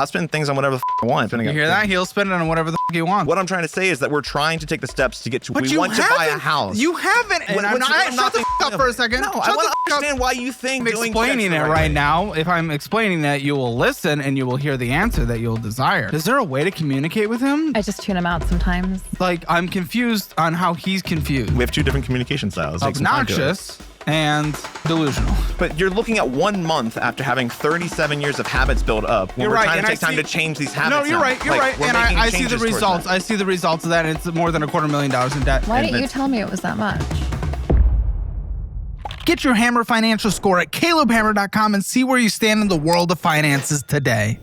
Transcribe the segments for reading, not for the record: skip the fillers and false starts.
I'll spend things on whatever the I want. You hear that? He'll spend it on whatever the he wants. What I'm trying to say is that we're trying to take the steps to get to. We want to buy a house. You haven't. Shut the up for a second. No, I want to understand why you think. I'm explaining it right now. If I'm explaining that, you will listen and you will hear the answer that you'll desire. Is there a way to communicate with him? I just tune him out sometimes. Like, I'm confused on how he's confused. We have two different communication styles. Obnoxious and delusional. But you're looking at 1 month after having 37 years of habits built up. When we're trying to take time to change these habits. No, you're right. You're right. And I see the results. I see the results of that. And it's more than $250,000 in debt. Why didn't you tell me it was that much? Get your Hammer financial score at calebhammer.com and see where you stand in the world of finances today.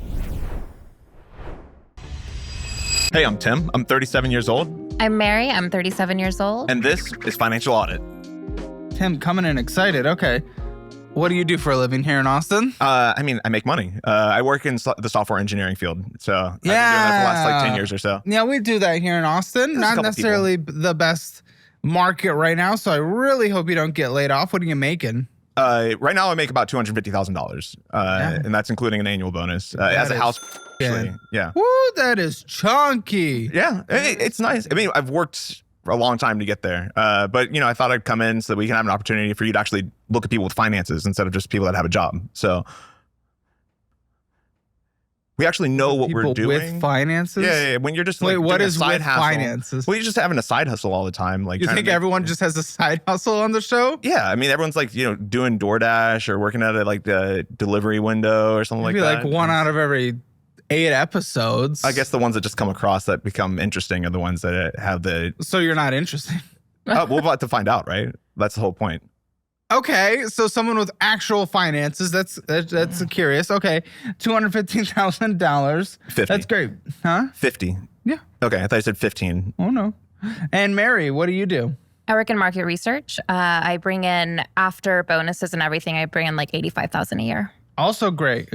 Hey, I'm Tim. I'm 37 years old. I'm Mary. I'm 37 years old. And this is Financial Audit. Tim, coming in excited. Okay. What do you do for a living here in Austin? I make money. I work in the software engineering field. So I've been doing that for the last 10 years or so. Yeah, we do that here in Austin. Not necessarily the best market right now. So I really hope you don't get laid off. What are you making? Right now I make about $250,000. And that's including an annual bonus as a house. Yeah. Woo, that is chunky. Yeah, it's nice. I mean, I've worked for a long time to get there. But, I thought I'd come in so that we can have an opportunity for you to actually look at people with finances instead of just people that have a job. So we actually know what we're doing. With finances? Yeah. When you're just what is side with hustle, finances? Well, you're just having a side hustle all the time. Like, you think everyone just has a side hustle on the show? Yeah. I mean, everyone's like, doing DoorDash or working at the delivery window or something like that. Like one out of every 8 episodes. I guess the ones that just come across that become interesting are the ones that have the... So you're not interesting? We're about to find out, right? That's the whole point. Okay, so someone with actual finances, that's curious. Okay, $215,000. 50. That's great. Huh? 50. Yeah. Okay, I thought you said 15. Oh, no. And Mary, what do you do? I work in market research. I bring in, after bonuses and everything, I bring in like $85,000 a year. Also great.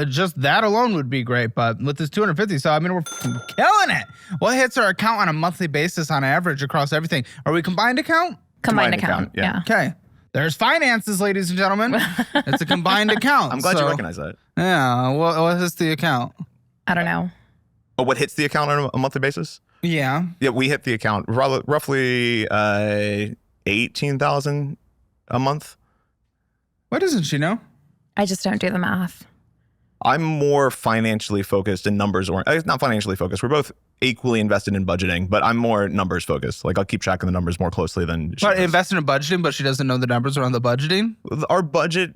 Just that alone would be great, but with this 250, so I mean, we're killing it. What hits our account on a monthly basis on average across everything? Are we combined account? Combined account, yeah. Okay. There's finances, ladies and gentlemen. It's a combined account. I'm glad you recognize that. Yeah. What hits the account? I don't know. Oh, what hits the account on a monthly basis? Yeah. Yeah, we hit the account roughly $18,000 a month. Why doesn't she know? I just don't do the math. I'm more financially focused and numbers oriented. Not financially focused. We're both equally invested in budgeting, but I'm more numbers focused. Like, I'll keep track of the numbers more closely than she does. Invested in budgeting, but she doesn't know the numbers around the budgeting? Our budget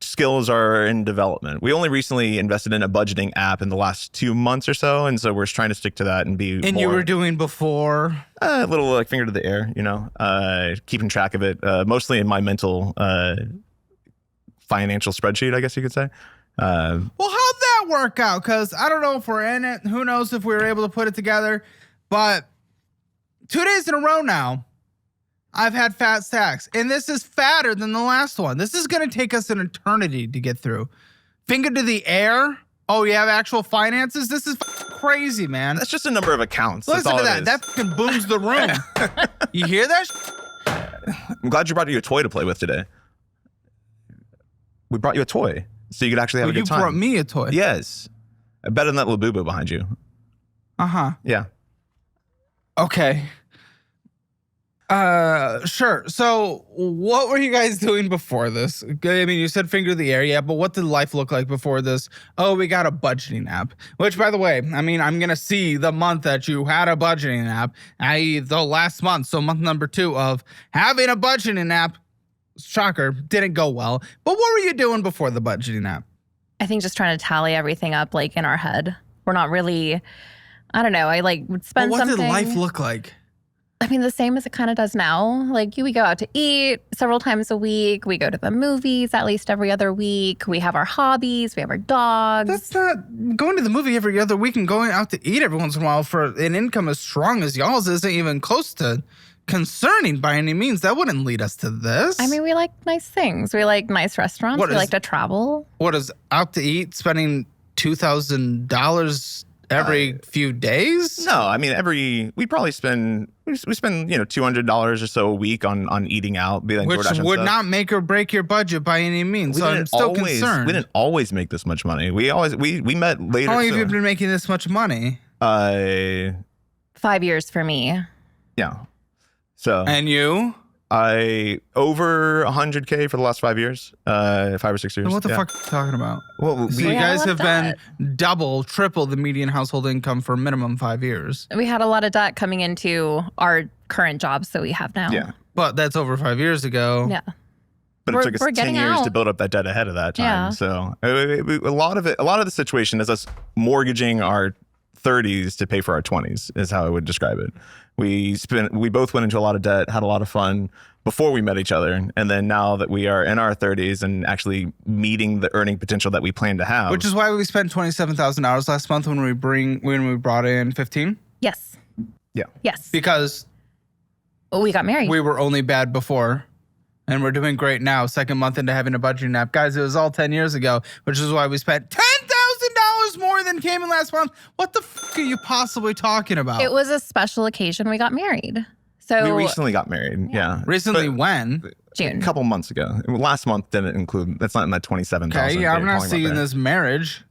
skills are in development. We only recently invested in a budgeting app in the last 2 months or so, and so we're trying to stick to that and be And more, you were doing before? A little like finger to the air, keeping track of it, mostly in my mental financial spreadsheet, I guess you could say. Well, how'd that work out? Because I don't know if we're in it. Who knows if we were able to put it together. But 2 days in a row now, I've had fat stacks. And this is fatter than the last one. This is going to take us an eternity to get through. Finger to the air. Oh, you have actual finances? This is crazy, man. That's just a number of accounts. Listen to that. That fucking booms the room. You hear that? I'm glad you brought you a toy to play with today. We brought you a toy so you could actually have a good time. You brought me a toy? Yes. Better than that little boo-boo behind you. Uh-huh. Yeah. Okay. Sure. So what were you guys doing before this? I mean, you said finger to the air, yeah, but what did life look like before this? Oh, we got a budgeting app, which, by the way, I mean, I'm going to see the month that you had a budgeting app, i.e. the last month. So month number 2 of having a budgeting app. Shocker, didn't go well. But what were you doing before the budgeting app? I think just trying to tally everything up like in our head. We're not really, I don't know. I would spend something. What did life look like? I mean, the same as it kind of does now. Like, we go out to eat several times a week. We go to the movies at least every other week. We have our hobbies. We have our dogs. That's not going to the movie every other week and going out to eat every once in a while for an income as strong as y'all's isn't even close to concerning by any means. That wouldn't lead us to this. I mean, we like nice things. We like nice restaurants. We like to travel. What is out to eat, spending $2,000 every few days? No, I mean we probably spend $200 or so a week on eating out, be like Which DoorDash and would stuff. not make or break your budget by any means. We So I'm didn't still always- concerned. We didn't always make this much money. We met later. How long have so- you been making this much money? 5 years for me. Yeah. So And you? I over 100K for the last 5 years, 5 or 6 years. What the yeah. fuck are you talking about? Well, So we, you Yeah, guys I have love been double, triple the median household income for minimum 5 years. We had a lot of debt coming into our current jobs that we have now. yeah. But that's over 5 years ago. Yeah. But We're- it took us we're 10 getting years to out. build up that debt ahead of that time. Yeah. So a lot of the situation is us mortgaging our 30s to pay for our 20s is how I would describe it. We both went into a lot of debt, had a lot of fun before we met each other. And then now that we are in our 30s and actually meeting the earning potential that we plan to have. Which is why we spent $27,000 last month when we brought in 15. Yes. Yeah. Yes. Because We got married. we were only bad before. And we're doing great now, second month into having a budgeting app. Guys, it was all 10 years ago, which is why we spent $10,000 more than came in last month. What the fuck are you possibly talking about? It was a special occasion. We got married. So we recently got married. Yeah. Recently But when? June. a couple months ago. Last month didn't include, that's not in that 27,000. Okay, yeah, I'm not seeing this marriage.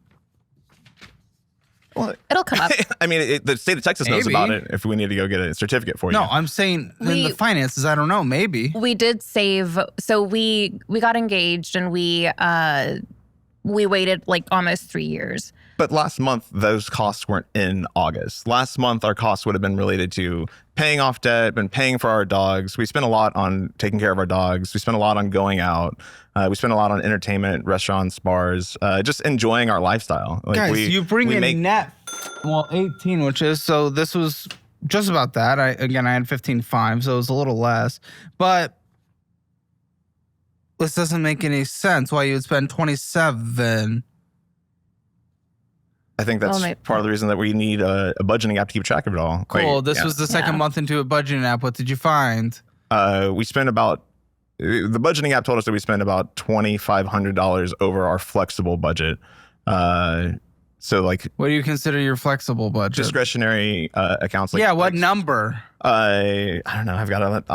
Well, It'll come up. I mean, the state of Texas knows Maybe. about it if we need to go get a certificate for you. No, I'm saying in the We- finances, I don't know, maybe. We did save. So we got engaged and we waited like almost 3 years. But last month, those costs weren't in August. Last month, our costs would have been related to paying off debt and paying for our dogs. We spent a lot on taking care of our dogs. We spent a lot on going out. We spent a lot on entertainment, restaurants, bars, just enjoying our lifestyle. Like Guys, you bring in make- net, 18, which is, so this was just about that. I had 15.5, so it was a little less. But this doesn't make any sense why you would spend 27. I think that's Well, part of the reason that we need a budgeting app to keep track of it all. Cool. Like, This yeah. was the second Yeah. month into a budgeting app. What did you find? We spent about, the budgeting app told us that we spent about $2,500 over our flexible budget. So like What do you consider your flexible budget? discretionary accounts. Like, yeah, what like, number? I don't know. I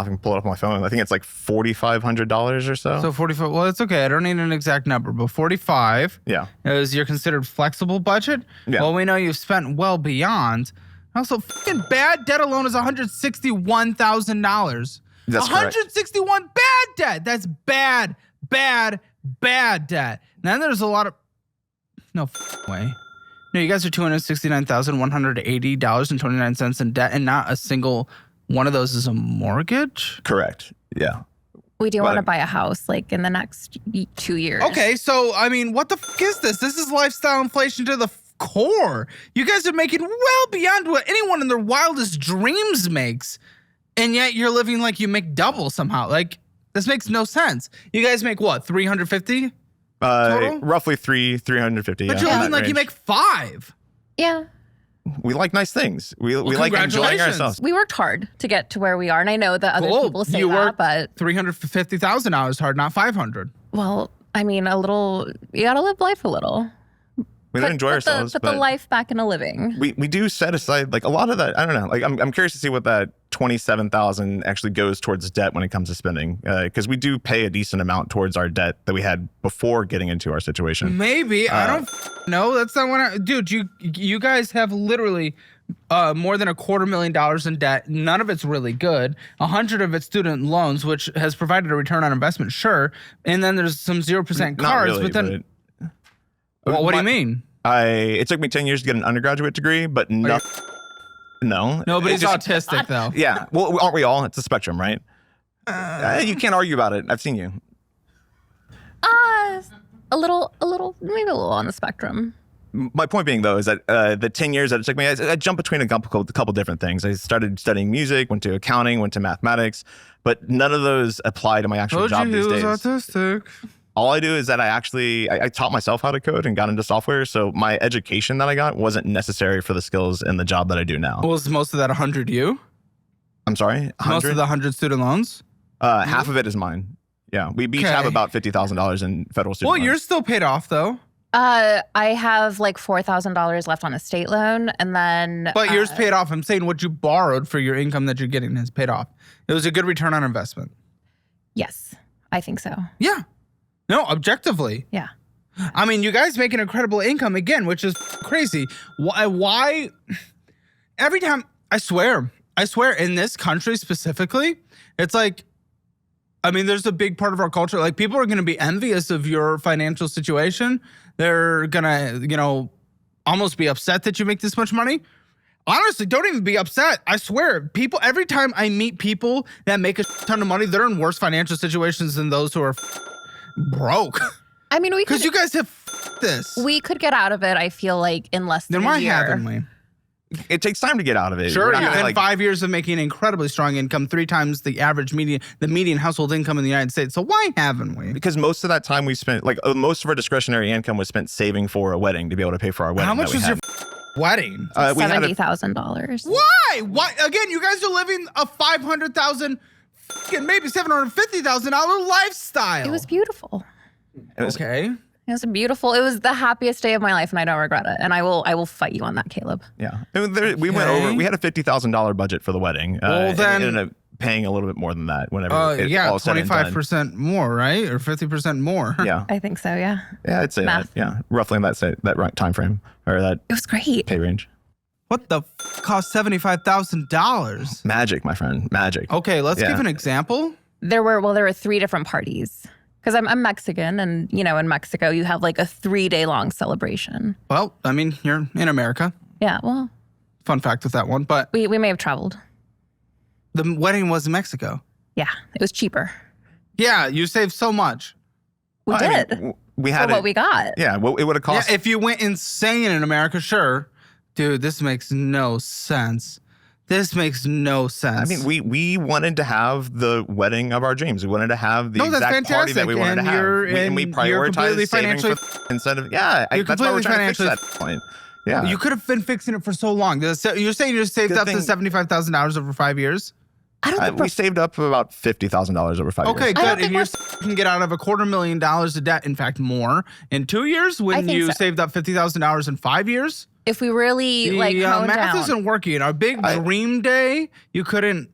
can pull it up on my phone. I think it's like $4,500 or so. So 45. Well, it's okay. I don't need an exact number, but 45 yeah. is your considered flexible budget. Yeah. Well, we know you've spent well beyond. Also, fucking bad debt alone is $161,000. That's correct. 161 bad debt. That's bad debt. Then there's a lot of no way. No, you guys are $269,180.29 in debt, and not a single one of those is a mortgage. Correct. Yeah. We do want to But- buy a house like in the next 2 years. Okay, so I mean, what the fuck is this? This is lifestyle inflation to the core. You guys are making well beyond what anyone in their wildest dreams makes, and yet you're living like you make double somehow. Like this makes no sense. You guys make what, 350? Total? Roughly 350. But yeah, you're in living that like you range. make 5. Yeah. We like nice things. We like enjoying congratulations. ourselves. We worked hard to get to where we are. And I know that other Cool. people say You that, worked but $350,000 hard, not 500. well, I mean, a little, you got to live life a little. We don't enjoy ourselves, Put but the life back into living. we do set aside like a lot of that. I don't know. Like I'm curious to see what that 27,000 actually goes towards debt when it comes to spending, because we do pay a decent amount towards our debt that we had before getting into our situation. Maybe. I don't know. That's not what I... Dude, you guys have literally more than $250,000 in debt. None of it's really good. 100 of it's student loans, which has provided a return on investment, sure. And then there's some 0% Not cars, really, but then... but- what do you mean? It took me 10 years to get an undergraduate degree, but no. Nobody's It just- autistic, though. Yeah. Well, aren't we all? It's a spectrum, right? You can't argue about it. I've seen you. A little, maybe a little on the spectrum. My point being, though, is that the 10 years that it took me, I jumped between a couple different things. I started studying music, went to accounting, went to mathematics, but none of those apply to my actual Told job you these he was days. autistic. All I do is that I taught myself how to code and got into software. So my education that I got wasn't necessary for the skills in the job that I do now. Was most of that 100 you? I'm sorry? Most 100? of the 100 student loans? Half of it is mine. Yeah. We each Okay. have about $50,000 in federal student Well, loans. you're still paid off, though. I have like $4,000 left on a state loan, and then. But yours paid off. I'm saying what you borrowed for your income that you're getting has paid off. It was a good return on investment. Yes, I think so. Yeah. No, objectively. Yeah. I mean, you guys make an incredible income again, which is crazy. Why? Every time, I swear, in this country specifically, it's like, I mean, there's a big part of our culture. Like, people are going to be envious of your financial situation. They're going to, almost be upset that you make this much money. Honestly, don't even be upset. I swear, people, every time I meet people that make a ton of money, they're in worse financial situations than those who are broke. I mean, because you guys have this. We could get out of it, I feel like, in less than a year. Then why haven't we? It takes time to get out of it. Sure, We're not you've gonna, had 5 years of making incredibly strong income, 3 times the median household income in the United States. So why haven't we? Because most of that time we spent, like most of our discretionary income was spent saving for a wedding to be able to pay for our wedding. How much was your wedding? $70,000. Why? Why? Again, you guys are living a $500,000, maybe $750,000 lifestyle. It was beautiful. Okay. It was beautiful. It was the happiest day of my life, and I don't regret it. And I will fight you on that, Caleb. Yeah. We went over. We had a $50,000 budget for the wedding. Well, then we ended up paying a little bit more than that. Whenever all said and done. 25% more, right, or 50% more. Yeah. I think so. Yeah. Yeah, I'd say Math. that. Yeah, roughly in that time frame or that. It was great. Pay range. What the cost $75,000? Magic, my friend. Magic. Okay, let's give an example. There were 3 different parties. Because I'm Mexican, and in Mexico you have like a 3-day long celebration. Well, I mean, you're in America. Yeah, well. Fun fact with that one, but we may have traveled. The wedding was in Mexico. Yeah, it was cheaper. Yeah, you saved so much. We did. I mean, we had what we got. Yeah, well, it would have cost. Yeah, if you went insane in America, sure. Dude, this makes no sense. This makes no sense. I mean, we wanted to have the wedding of our dreams. We wanted to have the exact party that we wanted to have. And we prioritized saving for instead of, that's why we're trying to fix that point. Yeah. You could have been fixing it for so long. You're saying you just saved up to $75,000 over 5 years? I don't think we saved up about $50,000 over 5 years. Okay, good. And you can get out of $250,000 of debt, in fact, more in 2 years when you saved up $50,000 in 5 years? If we really math isn't working. Our big dream day, you couldn't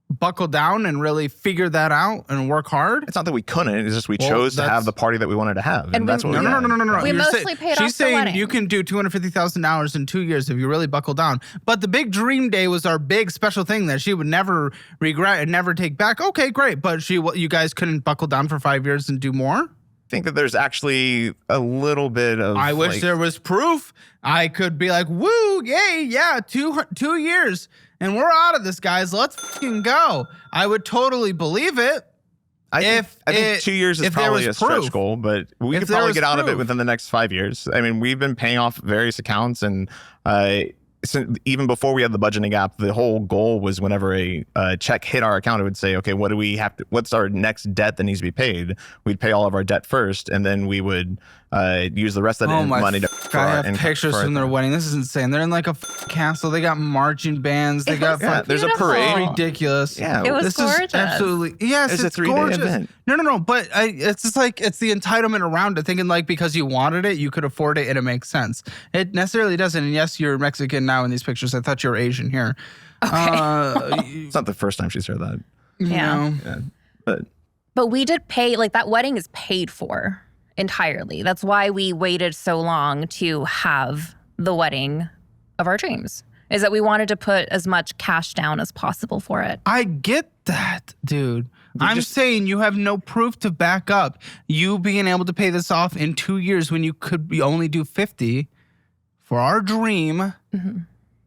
buckle down and really figure that out and work hard. It's not that we couldn't. It's just we chose to have the party that we wanted to have, and that's what no. We mostly paid off the wedding. She's saying you can do $250,000 in 2 years if you really buckle down. But the big dream day was our big special thing that she would never regret and never take back. Okay, great, but you guys couldn't buckle down for 5 years and do more. Think that there's actually a little bit of. I wish there was proof. I could be like, woo, yay, yeah, 2 years, and we're out of this, guys. Let's fucking go. I would totally believe it. I think 2 years is probably a stretch goal, but we could probably get out of it within the next 5 years. I mean, we've been paying off various accounts, and even before we had the budgeting gap, the whole goal was whenever a check hit our account, it would say, okay, what's our next debt that needs to be paid? We'd pay all of our debt first, and then we would use the rest of the money to. I have pictures from their wedding. This is insane. They're in like a castle. They got marching bands. They got there's a parade. Ridiculous. Yeah, it was gorgeous. Absolutely. Yes, it's a 3-day gorgeous. event. No. But it's just like it's the entitlement around it, thinking like because you wanted it, you could afford it, and it makes sense. It necessarily doesn't. And yes, you're Mexican now in these pictures. I thought you were Asian here. Okay. It's not the first time she's heard that. Yeah. But we did pay, like that wedding is paid for entirely. That's why we waited so long to have the wedding of our dreams, is that we wanted to put as much cash down as possible for it. I get that, dude. I'm saying you have no proof to back up you being able to pay this off in 2 years when you could only do 50 for our dream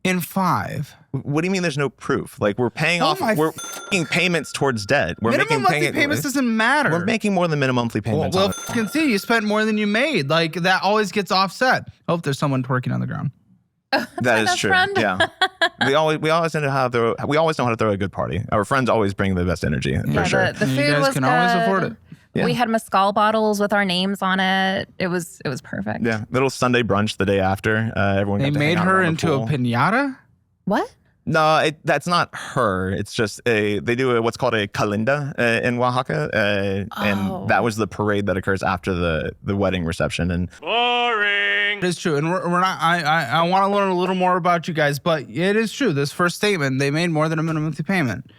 in 5. What do you mean there's no proof? Like we're paying off, we're making payments towards debt. We're minimum monthly payments doesn't matter. We're making more than minimum monthly payments. Well, you can see you spent more than you made. Like that always gets offset. Oh, there's someone twerking on the ground. That is true. Friend. Yeah, we always know how to throw a good party. Our friends always bring the best energy for sure. The food you guys was can good. always afford it. Yeah. We had mezcal bottles with our names on it. It was perfect. Yeah, little Sunday brunch the day after. Everyone. They made her into a piñata. What? No, that's not her. It's just they do what's called a calinda in Oaxaca, and that was the parade that occurs after the wedding reception. And boring. It is true, and we're not. I want to learn a little more about you guys, but it is true. This first statement, they made more than a minimum monthly payment.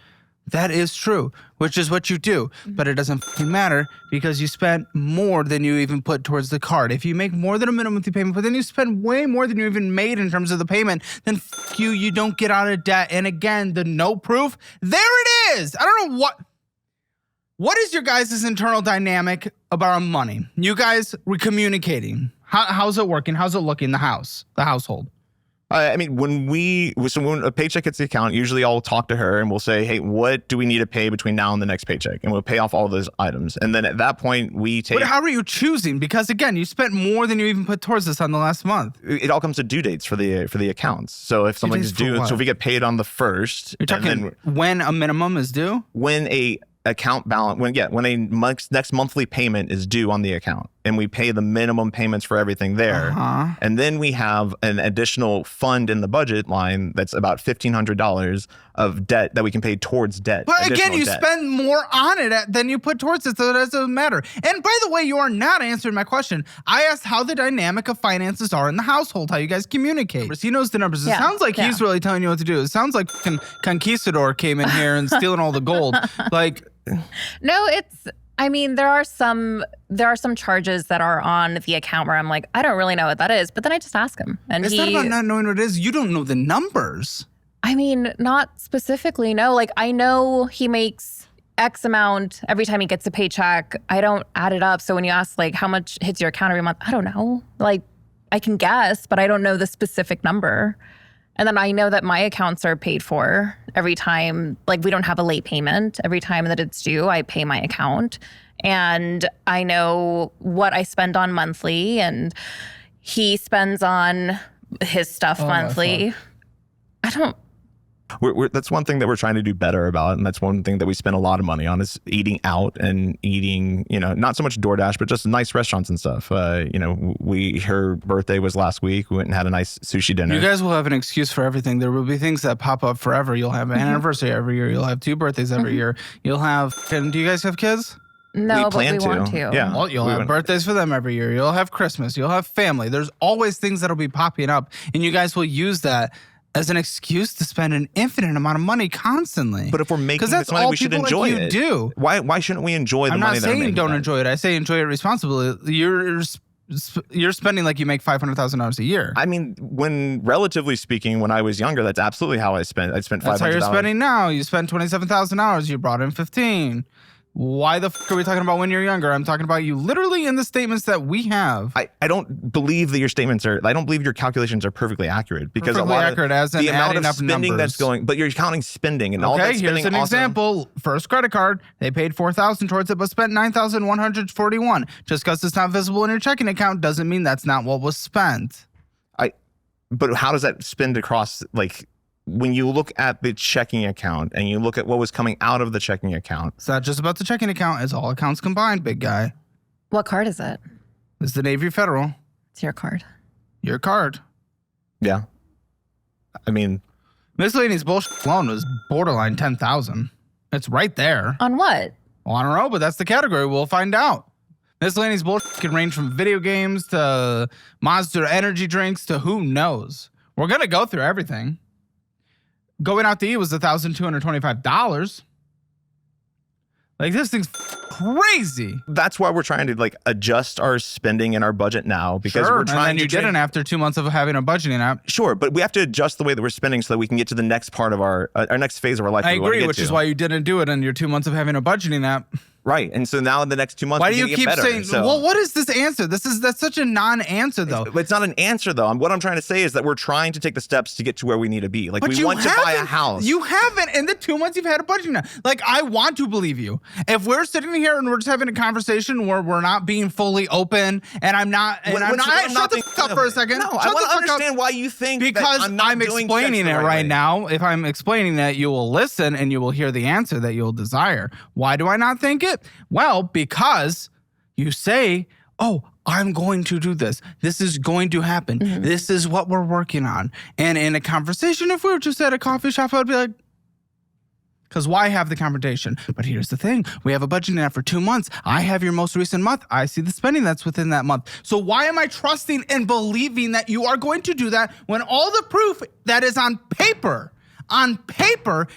That is true, which is what you do, but it doesn't fucking matter because you spent more than you even put towards the card. If you make more than a minimum monthly payment, but then you spend way more than you even made in terms of the payment, then fuck you, you don't get out of debt. And again, the no proof, there it is. I don't know what is your guys' internal dynamic about money? You guys were communicating. How's it working? How's it looking, the household? I mean, when a paycheck hits the account, usually I'll talk to her and we'll say, hey, what do we need to pay between now and the next paycheck? And we'll pay off all those items. And then at that point, we take... But how are you choosing? Because again, you spent more than you even put towards this on the last month. It all comes to due dates for the accounts. So if something's due, so if we get paid on the 1st... You're talking when a minimum is due? When a account balance, when a next monthly payment is due on the account, and we pay the minimum payments for everything there. And then we have an additional fund in the budget line that's about $1,500 of debt that we can pay towards debt. But again, you spend more on it than you put towards it, so it doesn't matter. And by the way, you are not answering my question. I asked how the dynamic of finances are in the household, how you guys communicate. He knows the numbers. It sounds like he's really telling you what to do. It sounds like Conquistador came in here and stealing all the gold. Like, no, I mean, there are some charges that are on the account where I'm like, I don't really know what that is, but then I just ask him. And it's not about not knowing what it is. You don't know the numbers. I mean, not specifically, no. Like, I know he makes X amount every time he gets a paycheck. I don't add it up. So when you ask, like, how much hits your account every month, I don't know. Like, I can guess, but I don't know the specific number. And then I know that my accounts are paid for every time, like we don't have a late payment. Every time that it's due, I pay my account. And I know what I spend on monthly, and he spends on his stuff monthly. I don't... That's one thing that we're trying to do better about, and that's one thing that we spend a lot of money on is eating out and eating, not so much DoorDash, but just nice restaurants and stuff. Her birthday was last week. We went and had a nice sushi dinner. You guys will have an excuse for everything. There will be things that pop up forever. You'll have an anniversary every year. You'll have 2 birthdays every year. You'll have... do you guys have kids? No, but we want to. Yeah. Well, you'll have birthdays for them every year. You'll have Christmas. You'll have family. There's always things that'll be popping up, and you guys will use that as an excuse to spend an infinite amount of money constantly. But if we're making this money, we should enjoy it. Do. Why shouldn't we enjoy the money that we're making? I'm not saying don't enjoy it. I say enjoy it responsibly. You're spending like you make $500,000 a year. I mean, relatively speaking, when I was younger, that's absolutely how I spent. I spent $500. That's how you're spending now. You spend $27,000. You brought in 15. Why the fuck are we talking about when you're younger? I'm talking about you literally in the statements that we have. I don't believe that your statements are, I don't believe your calculations are perfectly accurate because perfectly accurate as in the amount of numbers. spending that's going, but you're counting spending and all that spending. Here's an example. First credit card, they paid $4,000 towards it, but spent $9,141. Just because it's not visible in your checking account doesn't mean that's not what was spent. But how does that spend across, like, when you look at the checking account and you look at what was coming out of the checking account? It's not just about the checking account. It's all accounts combined, big guy. What card is it? It's the Navy Federal. It's your card. Your card. Yeah. I mean, miscellaneous bullshit loan was borderline 10,000. It's right there. On what? Well, I don't know, but that's the category. We'll find out. Miscellaneous bullshit can range from video games to Monster energy drinks to who knows. We're going to go through everything. Going out to eat was $1,225. Like, this thing's crazy. That's why we're trying to, like, adjust our spending and our budget now, because we're trying and then you didn't after 2 months of having a budgeting app. Sure, but we have to adjust the way that we're spending so that we can get to the next part of our next phase of our life. I agree, which is why you didn't do it in your 2 months of having a budgeting app. Right, and so now in the next 2 months, why do you keep saying? Well, what is this answer? That's such a non-answer, though. It's not an answer, though. What I'm trying to say is that we're trying to take the steps to get to where we need to be. Like, we want to buy a house. You haven't in the 2 months you've had a budgeting app. Like, I want to believe you. If we're sitting here and we're just having a conversation where we're not being fully open, and I'm not, and I'm not. Shut the fuck up for a second. No, I want to understand why you think because that I'm explaining it right now. If I'm explaining that, you will listen and you will hear the answer that you'll desire. Why do I not think it? Well, because you say, oh, I'm going to do this. This is going to happen. This is what we're working on. And in a conversation, if we were just at a coffee shop, I'd be like, because why have the confrontation? But here's the thing. We have a budgeting app for 2 months. I have your most recent month. I see the spending that's within that month. So why am I trusting and believing that you are going to do that when all the proof that is on paper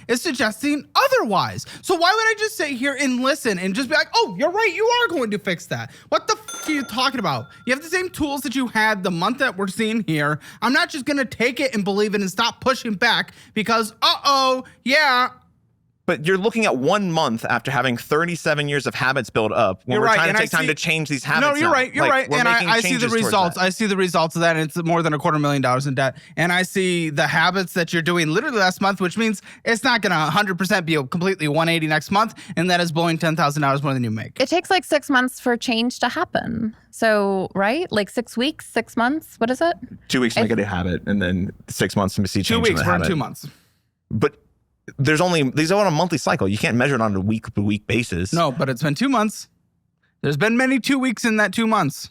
is suggesting otherwise? So why would I just sit here and listen and just be like, oh, you're right, you are going to fix that? What the are you talking about? You have the same tools that you had the month that we're seeing here. I'm not just gonna take it and believe it and stop pushing back because, yeah, But you're looking at 1 month after having 37 years of habits built up when You're we're right, trying and to I take time see- to change these habits. No, you're now. right. You're Like, right. we're And making I see the changes towards results. that. I see the results of that. And it's more than $250,000 in debt. And I see the habits that you're doing literally last month, which means it's not going to 100% be completely 180 next month. And that is blowing $10,000 more than you make. It takes like 6 months for change to happen. So, right? Like 6 weeks, 6 months. What is it? 2 weeks to make it a habit, and then 6 months to see 2 change in weeks. the We're in habit. 2 months. But these are on a monthly cycle. You can't measure it on a week-to-week basis. No, but it's been 2 months. There's been many 2 weeks in that 2 months.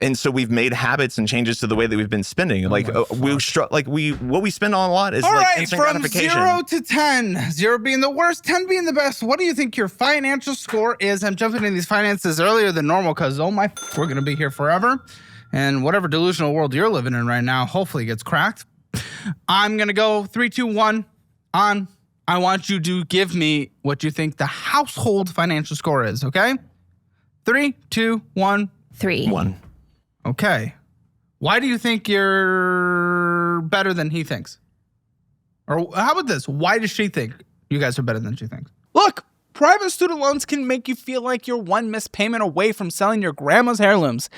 And so we've made habits and changes to the way that we've been spending. my What we spend on a lot is All like right, instant from gratification. 0 to 10, 0 being the worst, 10 being the best, what do you think your financial score is? I'm jumping in these finances earlier than normal because, we're going to be here forever. And whatever delusional world you're living in right now, hopefully gets cracked. I'm going to go 3, 2, 1 on. I want you to give me what you think the household financial score is, okay? 3, 2, 1. 3. 1. Okay. Why do you think you're better than he thinks? Or how about this? Why does she think you guys are better than she thinks? Look, private student loans can make you feel like you're one missed payment away from selling your grandma's heirlooms.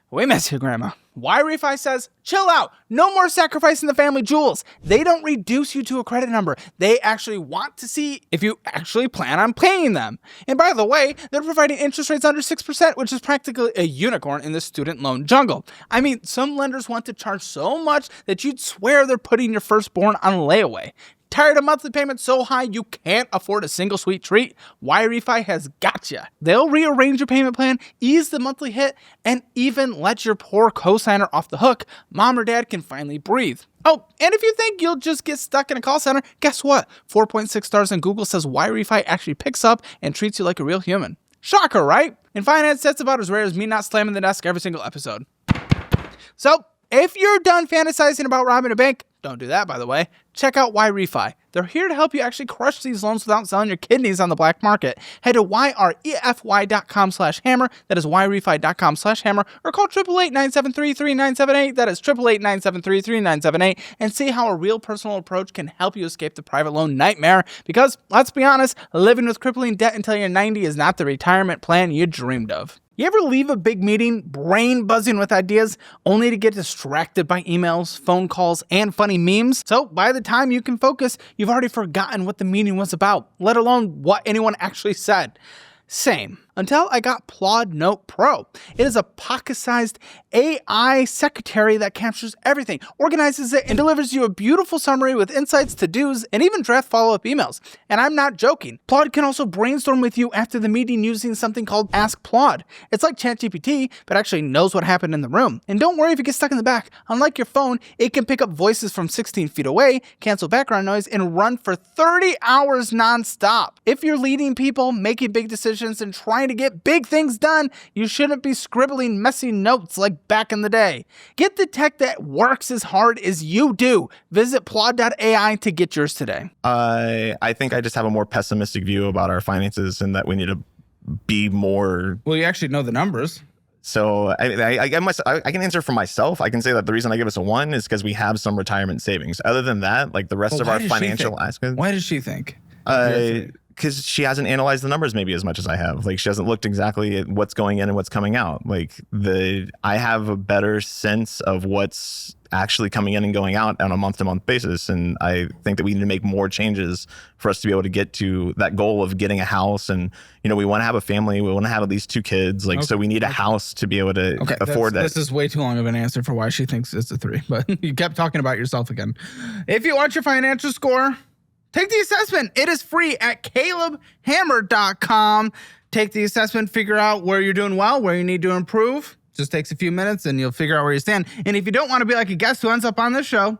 We miss you, Grandma. Why Refi says, chill out. No more sacrificing the family jewels. They don't reduce you to a credit number. They actually want to see if you actually plan on paying them. And by the way, they're providing interest rates under 6%, which is practically a unicorn in the student loan jungle. I mean, some lenders want to charge so much that you'd swear they're putting your firstborn on layaway. Tired of monthly payments so high you can't afford a single sweet treat? Refi has got you. They'll rearrange your payment plan, ease the monthly hit, and even let your poor cosigner off the hook. Mom or dad can finally breathe. Oh, and if you think you'll just get stuck in a call center, guess what? 4.6 stars on Google says Refi actually picks up and treats you like a real human. Shocker, right? In finance, that's about as rare as me not slamming the desk every single episode. So, if you're done fantasizing about robbing a bank, don't do that, by the way. Check out Refi. They're here to help you actually crush these loans without selling your kidneys on the black market. Head to yrefy.com/hammer. That is yrefy.com/hammer. Or call 888-973-3978. That is 888-973-3978. And see how a real personal approach can help you escape the private loan nightmare. Because, let's be honest, living with crippling debt until you're 90 is not the retirement plan you dreamed of. You ever leave a big meeting, brain buzzing with ideas, only to get distracted by emails, phone calls, and funny memes? So by the time you can focus, you've already forgotten what the meeting was about, let alone what anyone actually said. Same. Until I got Plod Note Pro. It is a pocket-sized AI secretary that captures everything, organizes it, and delivers you a beautiful summary with insights, to-dos, and even draft follow-up emails. And I'm not joking. Plod can also brainstorm with you after the meeting using something called Ask Plod. It's like ChatGPT, but actually knows what happened in the room. And don't worry if you get stuck in the back. Unlike your phone, it can pick up voices from 16 feet away, cancel background noise, and run for 30 hours nonstop. If you're leading people, making big decisions, and trying to get big things done, you shouldn't be scribbling messy notes like back in the day. Get the tech that works as hard as you do. Visit plod.ai to get yours today. I think I just have a more pessimistic view about our finances and that we need to be more. Well, you actually know the numbers. So I can answer for myself. I can say that the reason I give us a 1 is because we have some retirement savings. Other than that, like the rest of our financial aspects. Why does she think? Because she hasn't analyzed the numbers maybe as much as I have. Like she hasn't looked exactly at what's going in and what's coming out. Like I have a better sense of what's actually coming in and going out on a month-to-month basis. And I think that we need to make more changes for us to be able to get to that goal of getting a house. And, we want to have a family. We want to have at least 2 kids. So we need a house to be able to afford that. This is way too long of an answer for why she thinks it's a 3, but you kept talking about yourself again. If you want your financial score, take the assessment. It is free at calebhammer.com. take the assessment, figure out where you're doing well, where you need to improve. Just takes a few minutes and you'll figure out where you stand. And if you don't want to be like a guest who ends up on this show,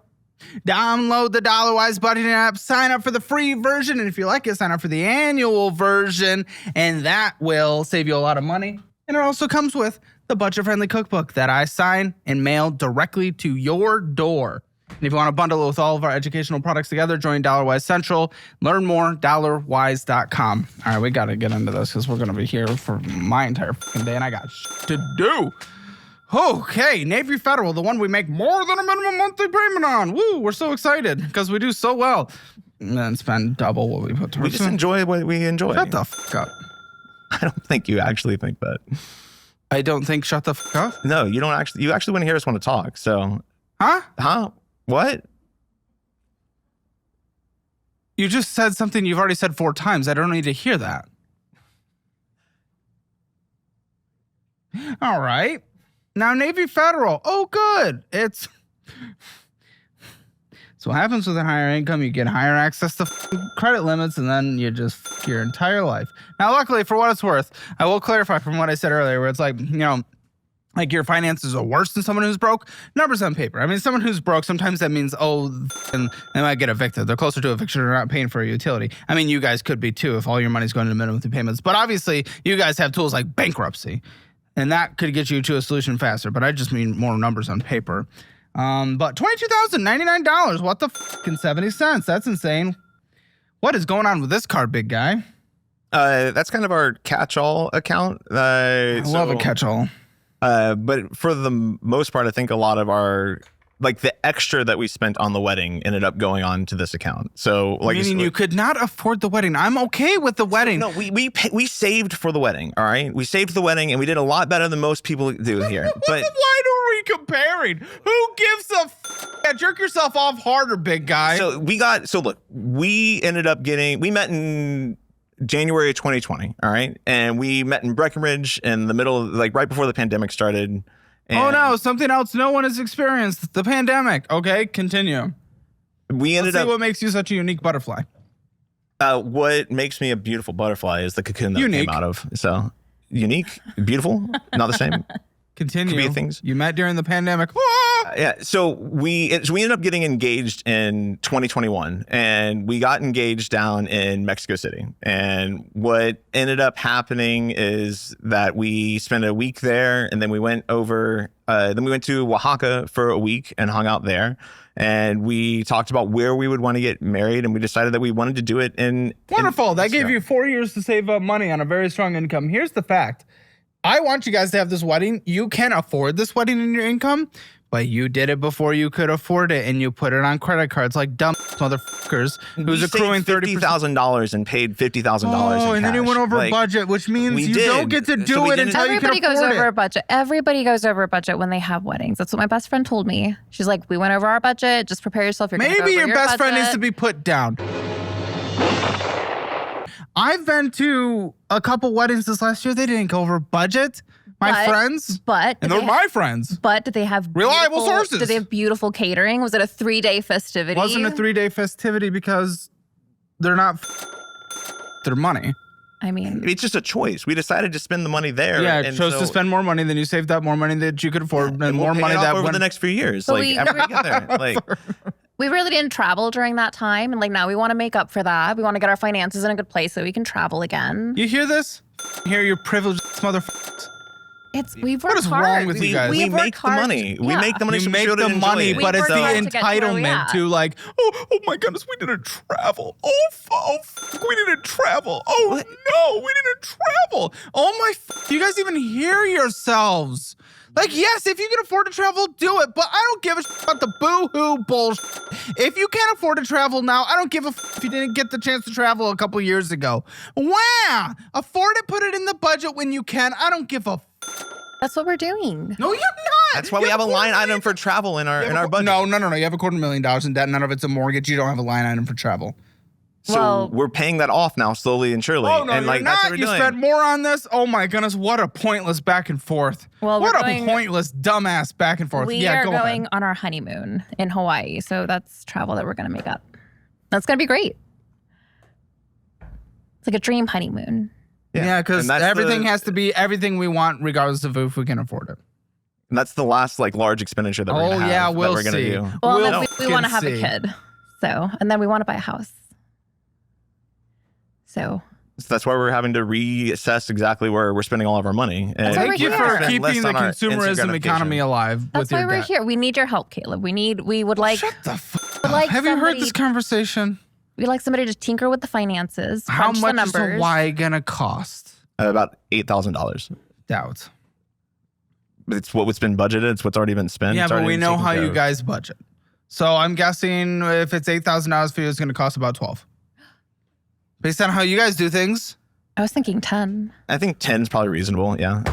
download the Dollarwise budgeting app, sign up for the free version. And if you like it, sign up for the annual version. And that will save you a lot of money. And it also comes with the budget-friendly cookbook that I sign and mail directly to your door. And if you want to bundle it with all of our educational products together, join Dollarwise Central. Learn more, dollarwise.com. All right, we got to get into this because we're going to be here for my entire fucking day, and I got shit to do. Okay, Navy Federal, the one we make more than a minimum monthly payment on. Woo, we're so excited because we do so well. And then spend double what we put towards We just enjoy what we enjoy. Shut the fuck up. I don't think you actually think that. I don't think shut the fuck up. No, you don't actually. You actually want to hear us want to talk. So, Huh? What? You just said something you've already said 4 times. I don't need to hear that. All right. Now, Navy Federal. Oh, good. It's what happens with a higher income. You get higher access to credit limits, and then you just your entire life. Now, luckily, for what it's worth, I will clarify from what I said earlier, where it's like, like your finances are worse than someone who's broke. Numbers on paper. I mean, someone who's broke, sometimes that means, and they might get evicted. They're closer to eviction or not paying for a utility. I mean, you guys could be too if all your money's going to minimum payments. But obviously, you guys have tools like bankruptcy. And that could get you to a solution faster. But I just mean more numbers on paper. But $22,099. What the fucking 70 cents? That's insane. What is going on with this card, big guy? That's kind of our catch-all account. I love a catch-all. But for the most part, I think a lot of our, like the extra that we spent on the wedding ended up going on to this account. So like, meaning you could not afford the wedding. I'm okay with the wedding. No, we saved for the wedding. All right. We saved the wedding and we did a lot better than most people do here. But why are we comparing? Who gives a jerk yourself off harder, big guy? So look, we met in January of 2020, all right? And we met in Breckenridge in the middle, like right before the pandemic started. Oh no, something else no one has experienced, the pandemic. Okay, continue. Let's see what makes you such a unique butterfly. What makes me a beautiful butterfly is the cocoon that Unique. came out of. So unique, beautiful, not the same. Continue. Could be things. You met during the pandemic. Yeah, so we ended up getting engaged in 2021, and we got engaged down in Mexico City. And what ended up happening is that we spent a week there, and then we went over. Then we went to Oaxaca for a week and hung out there. And we talked about where we would want to get married, and we decided that we wanted to do it in. Wonderful. That gave you 4 years to save up money on a very strong income. Here's the fact. I want you guys to have this wedding. You can afford this wedding in your income, but you did it before you could afford it, and you put it on credit cards like dumb motherfuckers who's accruing $30,000 and paid $50,000. Oh, and then you cash. went over budget, which means you don't get to do it until you can afford it. Everybody goes over a budget. Everybody goes over a budget when they have weddings. That's what my best friend told me. She's like, we went over our budget. Just prepare yourself. You're gonna go Maybe over your best friend budget. needs to be put down. I've been to a couple weddings this last year. They didn't go over budget. My friends. And they're my friends. But did they have reliable sources? Did they have beautiful catering? Was it a 3-day festivity? It wasn't a 3-day festivity because they're not their money. I mean, it's just a choice. We decided to spend the money there. Yeah, and chose to spend more money than you saved up more money that you could afford, and more money that over went the next few years. But Like after we get there, like we really didn't travel during that time, and like now we want to make up for that. We want to get our finances in a good place so we can travel again. You hear this? Hear your privileged motherfuckers. We've What worked is hard. wrong with you guys? we We've make worked the hard. money. We Yeah. make the money. You so we make should the enjoy money, it. but it's the worked hard to get to where we entitlement at. to like, oh my goodness, we didn't travel. We didn't travel. Oh no, we didn't travel. Oh my, you guys even hear yourselves? Like, yes, if you can afford to travel, do it. But I don't give a shit about the boo-hoo bullshit. If you can't afford to travel now, I don't give a if you didn't get the chance to travel a couple years ago. Wow, afford it, put it in the budget when you can. I don't give a. That's what we're doing. No, you're not. That's why we have a line item for travel in our budget. No. You have $250,000 in debt. None of it's a mortgage. You don't have a line item for travel. So Well- we're paying that off now, slowly and surely. Oh no, and you're like that's what not. we're You doing. spent more on this. Oh my goodness, what a pointless back and forth. Well, what we're a going- pointless, dumbass back and forth. We Yeah, are go going ahead. on our honeymoon in Hawaii, so that's travel that we're going to make up. That's going to be great. It's like a dream honeymoon. Yeah, because And that's everything has to be everything we want, regardless of if we can afford it. And that's the last like large expenditure that we're gonna have. we'll that we're gonna see. do. Well, We'll then we want to have see. a kid. So, and then we want to buy a house. So that's why we're having to reassess exactly where we're spending all of our money. And why Thank you we're for here. keeping the On our instant consumerism economy gratification. alive that's with why your we're debt. here. We need your help, Caleb. We would like Shut the fuck would up. like Have you heard somebody- this conversation? we'd like somebody to tinker with the finances, How crunch the much is numbers. the Y gonna cost? About $8,000. Doubt. It's what's been budgeted. It's what's already been spent. Yeah, It's but already we been know taken how care you of. guys budget. So I'm guessing if it's $8,000 for you, it's gonna cost about 12. Based on how you guys do things. I was thinking 10. I think 10 is probably reasonable. Yeah.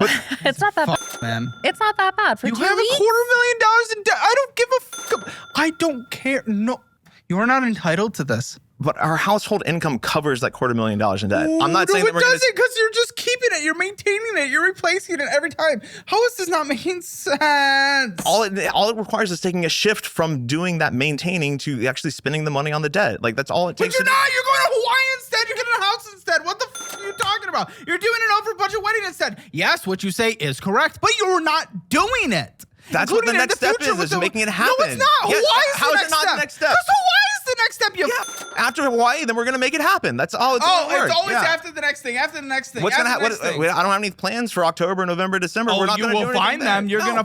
It's not that bad. Fuck, man. It's not that bad for You 2 have weeks. $250,000 in debt. I don't give a fuck. I don't care. No, you are not entitled to this. But our household income covers that $250,000 in debt. I'm not no, saying that it we're going doesn't because you're just keeping it. You're maintaining it. You're replacing it every time. How is this not making sense? all it requires is taking a shift from doing that maintaining to actually spending the money on the debt. Like that's all it But takes. you're not. You're going to Hawaii instead. You're getting a house instead. What the fuck are you talking about? You're doing an over budget wedding instead. Yes, what you say is correct, but you're not doing it. That's what the Including in next step future is with making it happen. No, it's not. Yeah, Hawaii is how the is next it not step. the next step? Because Hawaii is the next step. You After Hawaii, then we're going to make it happen. That's all. It's all it's always after the next thing. After the next thing. What's after going to the next happen? thing. I don't have any plans for October, November, December. Oh, We're not you gonna will do anything find there. them. You're No. gonna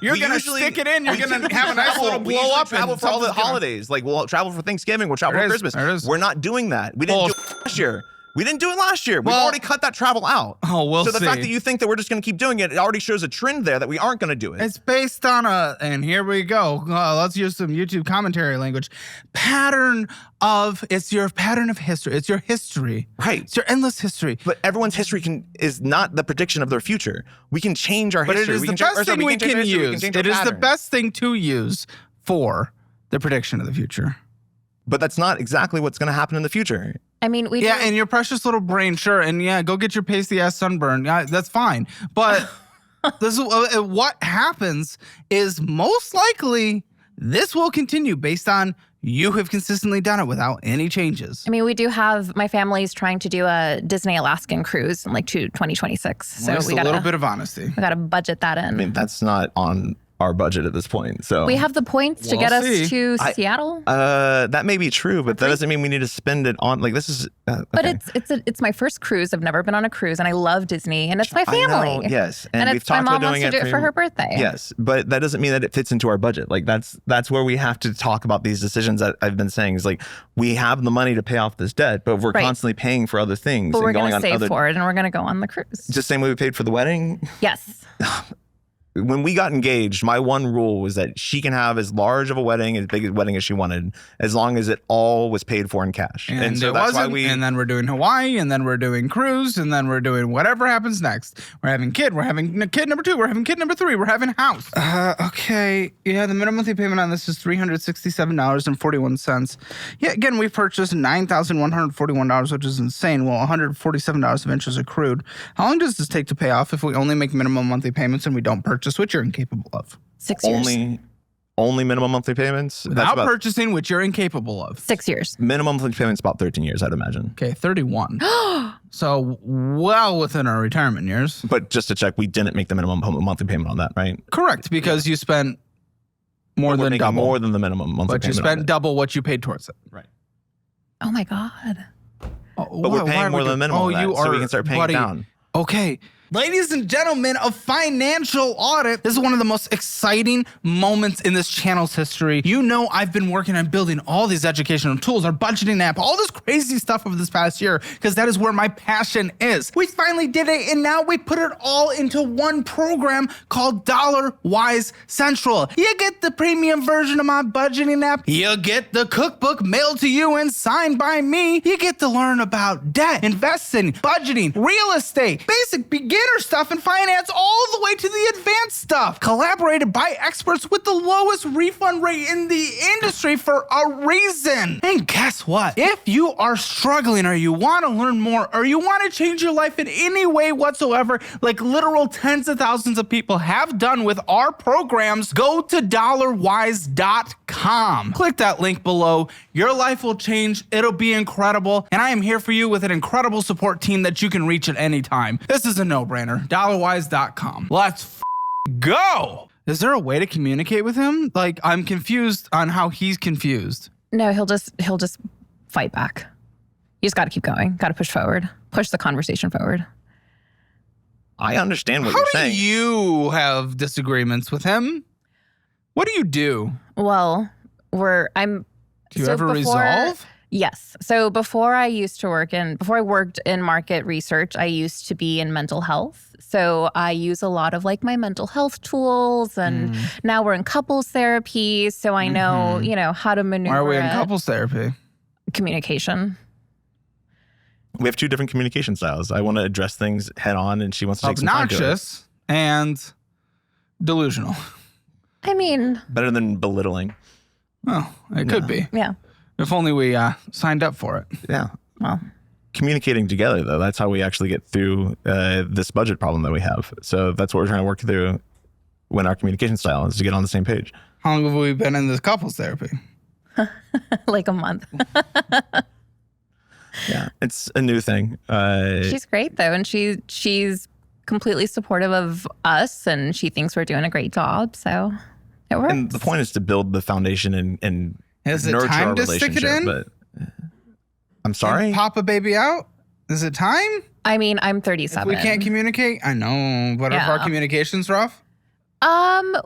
We gonna usually- stick it in. You're we gonna usually have a nice travel. little We blow usually up travel and for all the something's gonna- holidays. Like we'll travel for Thanksgiving. We'll travel There for is, Christmas. there is. We're not doing that. We didn't do it last year. We didn't do it last year. We've Well- already cut that travel out. Oh, we'll So the fact see. that you think that we're just going to keep doing it, it already shows a trend there that we aren't going to do it. It's based on and here we go. Let's use some YouTube commentary language. It's your pattern of history. It's your history. Right. It's your endless history. But everyone's history is not the prediction of their future. We can change our But history. it is We the can change- best or sorry, thing we change our can history, we use. change our It is the pattern. best thing to use for the prediction of the future. But that's not exactly what's going to happen in the future. I mean, we Yeah, do, and your precious little brain, sure. And yeah, go get your pasty ass sunburn. Yeah, that's fine. But this is, what happens is most likely this will continue based on you have consistently done it without any changes. I mean, we do have my family's trying to do a Disney Alaskan cruise in like 2026. So Just we a got little bit of honesty. we got to budget that in. I mean, that's not on our budget at this point. So we have the points to We'll get us see. to Seattle. that may be true, but that doesn't mean we need to spend it on like this is. But okay. it's my first cruise. I've never been on a cruise, and I love Disney, and it's my I know, family. yes, and we've it's my talked mom about wants doing to it do it for her birthday. Yes, but that doesn't mean that it fits into our budget. Like that's where we have to talk about these decisions that I've been saying is like we have the money to pay off this debt, but we're Right. constantly paying for other things But we're and going gonna on save other. for it, and we're gonna go on the cruise. Just the same way we paid for the wedding. Yes. When we got engaged, my one rule was that she can have as large of a wedding, as big a wedding as she wanted, as long as it all was paid for in cash. And so it that's wasn't. why we. And then we're doing Hawaii, and then we're doing cruise, and then we're doing whatever happens next. We're having kid. We're having kid number 2. We're having kid number 3. We're having house. Okay. Yeah, the minimum monthly payment on this is $367.41. Yeah, again, we purchased $9,141, which is insane. Well, $147 of interest accrued. How long does this take to pay off if we only make minimum monthly payments and we don't purchase, which you're incapable of? 6 years. Only minimum monthly payments. Without purchasing, which you're incapable of. 6 years. minimum monthly payments about 13 years, I'd imagine. Okay, 31. So well within our retirement years. But just to check, we didn't make the minimum monthly payment on that, right? Correct, because you spent more We're than making double. more than the minimum monthly But you payment. on spent it. double what you paid towards it. Right. Oh my God. But we're paying more than the minimum on that, so we can start paying it down. Okay. Ladies and gentlemen of Financial Audit, this is one of the most exciting moments in this channel's history. You know I've been working on building all these educational tools, our budgeting app, all this crazy stuff over this past year, because that is where my passion is. We finally did it, and now we put it all into one program called Dollar Wise Central. You get the premium version of my budgeting app. You get the cookbook mailed to you and signed by me. You get to learn about debt, investing, budgeting, real estate, basic beginning beginner stuff in finance all the way to the advanced stuff. Collaborated by experts with the lowest refund rate in the industry for a reason. And guess what? If you are struggling or you want to learn more or you want to change your life in any way whatsoever, like literal tens of thousands of people have done with our programs, go to dollarwise.com. Click that link below. Your life will change. It'll be incredible. And I am here for you with an incredible support team that you can reach at any time. This is a no-brainer. Dollarwise.com. Let's go. Is there a way to communicate with him? Like, I'm confused on how he's confused. No, he'll just fight back. You just got to keep going. Got to push forward. Push the conversation forward. I understand what How you're do saying. you have disagreements with him? What do you do? Well, Do you ever resolve? Yes. So before I worked in market research, I used to be in mental health. So I use a lot of like my mental health tools, and now we're in couples therapy. So I know, how to maneuver. Why are we in it. couples therapy? Communication. We have two different communication styles. I want to address things head on, and she wants to take some time to it. Obnoxious and delusional. I mean, Better than belittling. Oh, it could be. yeah. If only we signed up for it. Yeah. Well, Communicating together, though, that's how we actually get through this budget problem that we have. So that's what we're trying to work through when our communication style is to get on the same page. How long have we been in this couples therapy? like a month. Yeah. It's a new thing. She's great though, and she's completely supportive of us, and she thinks we're doing a great job. So it works. And the point is to build the foundation and Is it nurture time our to stick it relationship. in? But I'm sorry. And pop a baby out? Is it time? I mean, I'm If 37. we can't communicate? I know, but if our Yeah. communication's rough?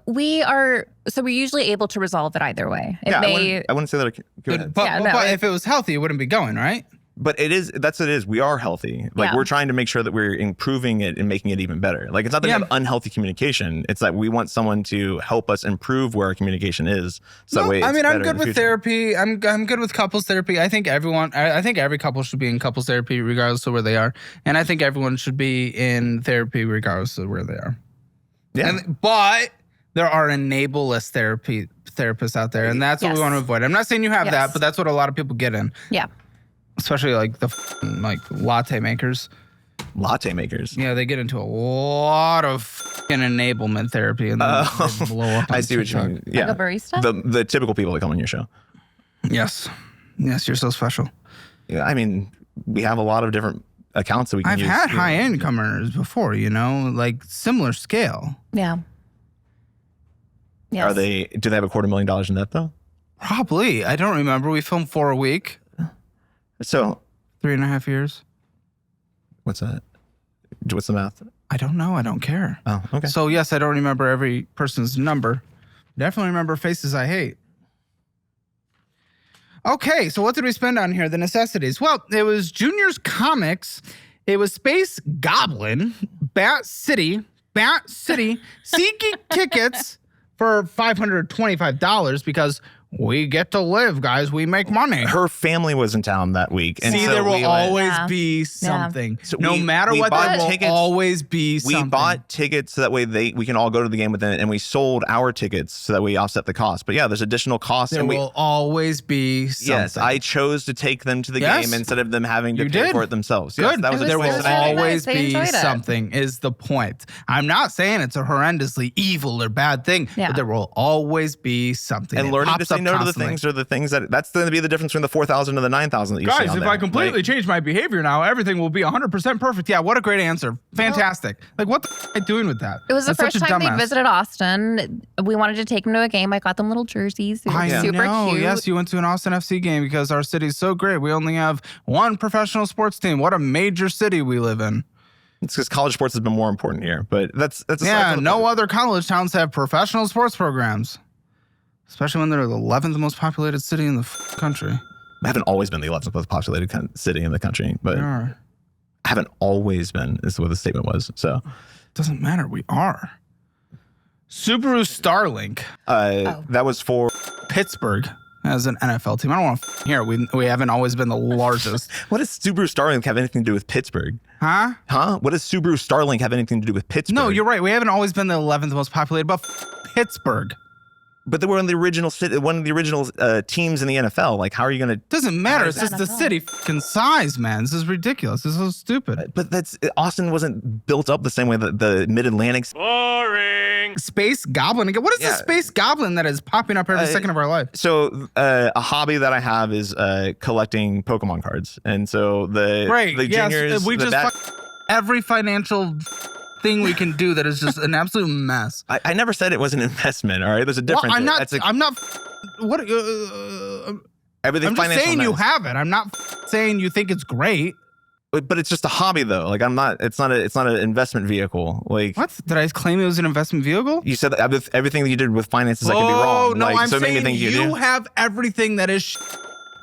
we're usually able to resolve it either way. It Yeah, may I wouldn't say that. Go ahead. But, Yeah, but, no, but it- if it was healthy, it wouldn't be going, right? But that's what it is. We are healthy. Like Yeah. we're trying to make sure that we're improving it and making it even better. Like it's not that we have unhealthy communication. It's that we want someone to help us improve where our communication is. So that way it's I mean, better I'm in good the with future. therapy. I'm good with couples therapy. I think I think every couple should be in couples therapy regardless of where they are. And I think everyone should be in therapy regardless of where they are. Yeah. But there are enableless therapists out there, and that's what we Yes. want to avoid. I'm not saying you have that, Yes. but that's what a lot of people get in, yeah. especially like the latte makers. Latte makers. Yeah, they get into a lot of enablement therapy, and then they blow up. I on see what you TikTok. mean. Yeah. Like a barista? The typical people that come on your show. Yes, you're so special. Yeah. I mean, we have a lot of different accounts that we can I've use. had high incomers before, like similar scale. Yeah. Yes. Do they have $250,000 in debt though? Probably. I don't remember. We filmed 4 a week, So 3.5 years. what's that? What's the math? I don't know. I don't care. Oh, okay. So yes, I don't remember every person's number. Definitely remember faces I hate. Okay, so what did we spend on here? The necessities. Well, it was Junior's Comics. It was Space Goblin, Bat City, SeatGeek tickets for $525 because we get to live, guys. We make money. Her family was in town that week. And See, so there will we went- always Yeah. be something. So no we- matter we what, bought there will tickets- always be We something. bought tickets so that way we can all go to the game with it, and we sold our tickets so that we offset the cost. But yeah, there's additional costs. There and will always be something. yes, I chose to take them to the Yes. game instead of them having to You pay did. for it themselves. Yes, Good. that was a It there was- choice will that I made. always They be enjoyed it. something is the point. I'm not saying it's a horrendously evil or bad thing, Yeah. but there will always be something. And It learning to pops say up no to the constantly. things are the things that's going to be the difference between the 4,000 and the 9,000 that you see Guys, on if there. I completely Like, change my behavior now, everything will be 100% perfect. Yeah, what a great answer. Fantastic. Like, what the f- am I doing with that? It was the That's such first a time they dumbass. visited Austin. We wanted to take them to a game. I got them little jerseys. They were I super know. cute. Yes, you went to an Austin FC game because our city's so great. We only have one professional sports team. What a major city we live in. it's because college sports has been more important here. But that's aside Yeah, from the no point. other college towns have professional sports programs, especially when they're the 11th most populated city in the country. I haven't always been the 11th most populated city in the country, but We are. I haven't always been, is what the statement was. So Doesn't matter. We are. Subaru Starlink, that was for Pittsburgh. as an NFL team. I don't want to hear it. We haven't always been the largest. What does Subaru Starlink have anything to do with Pittsburgh? Huh? What does Subaru Starlink have anything to do with Pittsburgh? No, you're right. We haven't always been the 11th most populated, but Pittsburgh. But they were one of the original teams in the NFL. Like, how are you going to? Doesn't matter. It's just the city fucking size, man. This is ridiculous. This is so stupid. But Austin wasn't built up the same way that the Mid-Atlantic. Boring. Space Goblin again. What is the Space Goblin that is popping up every second of our life? So a hobby that I have is collecting Pokemon cards, and so the juniors, we just every financial thing we can do that is just an absolute mess. I never said it was an investment. All right, there's a difference. Well, I'm not. What? Everything. I'm just saying you have it. I'm not saying you think it's great. But it's just a hobby, though. Like I'm not. It's not an investment vehicle. Like what? Did I claim it was an investment vehicle? You said that everything that you did with finances that could be wrong. Oh no, like, I'm so saying many things you have everything that is.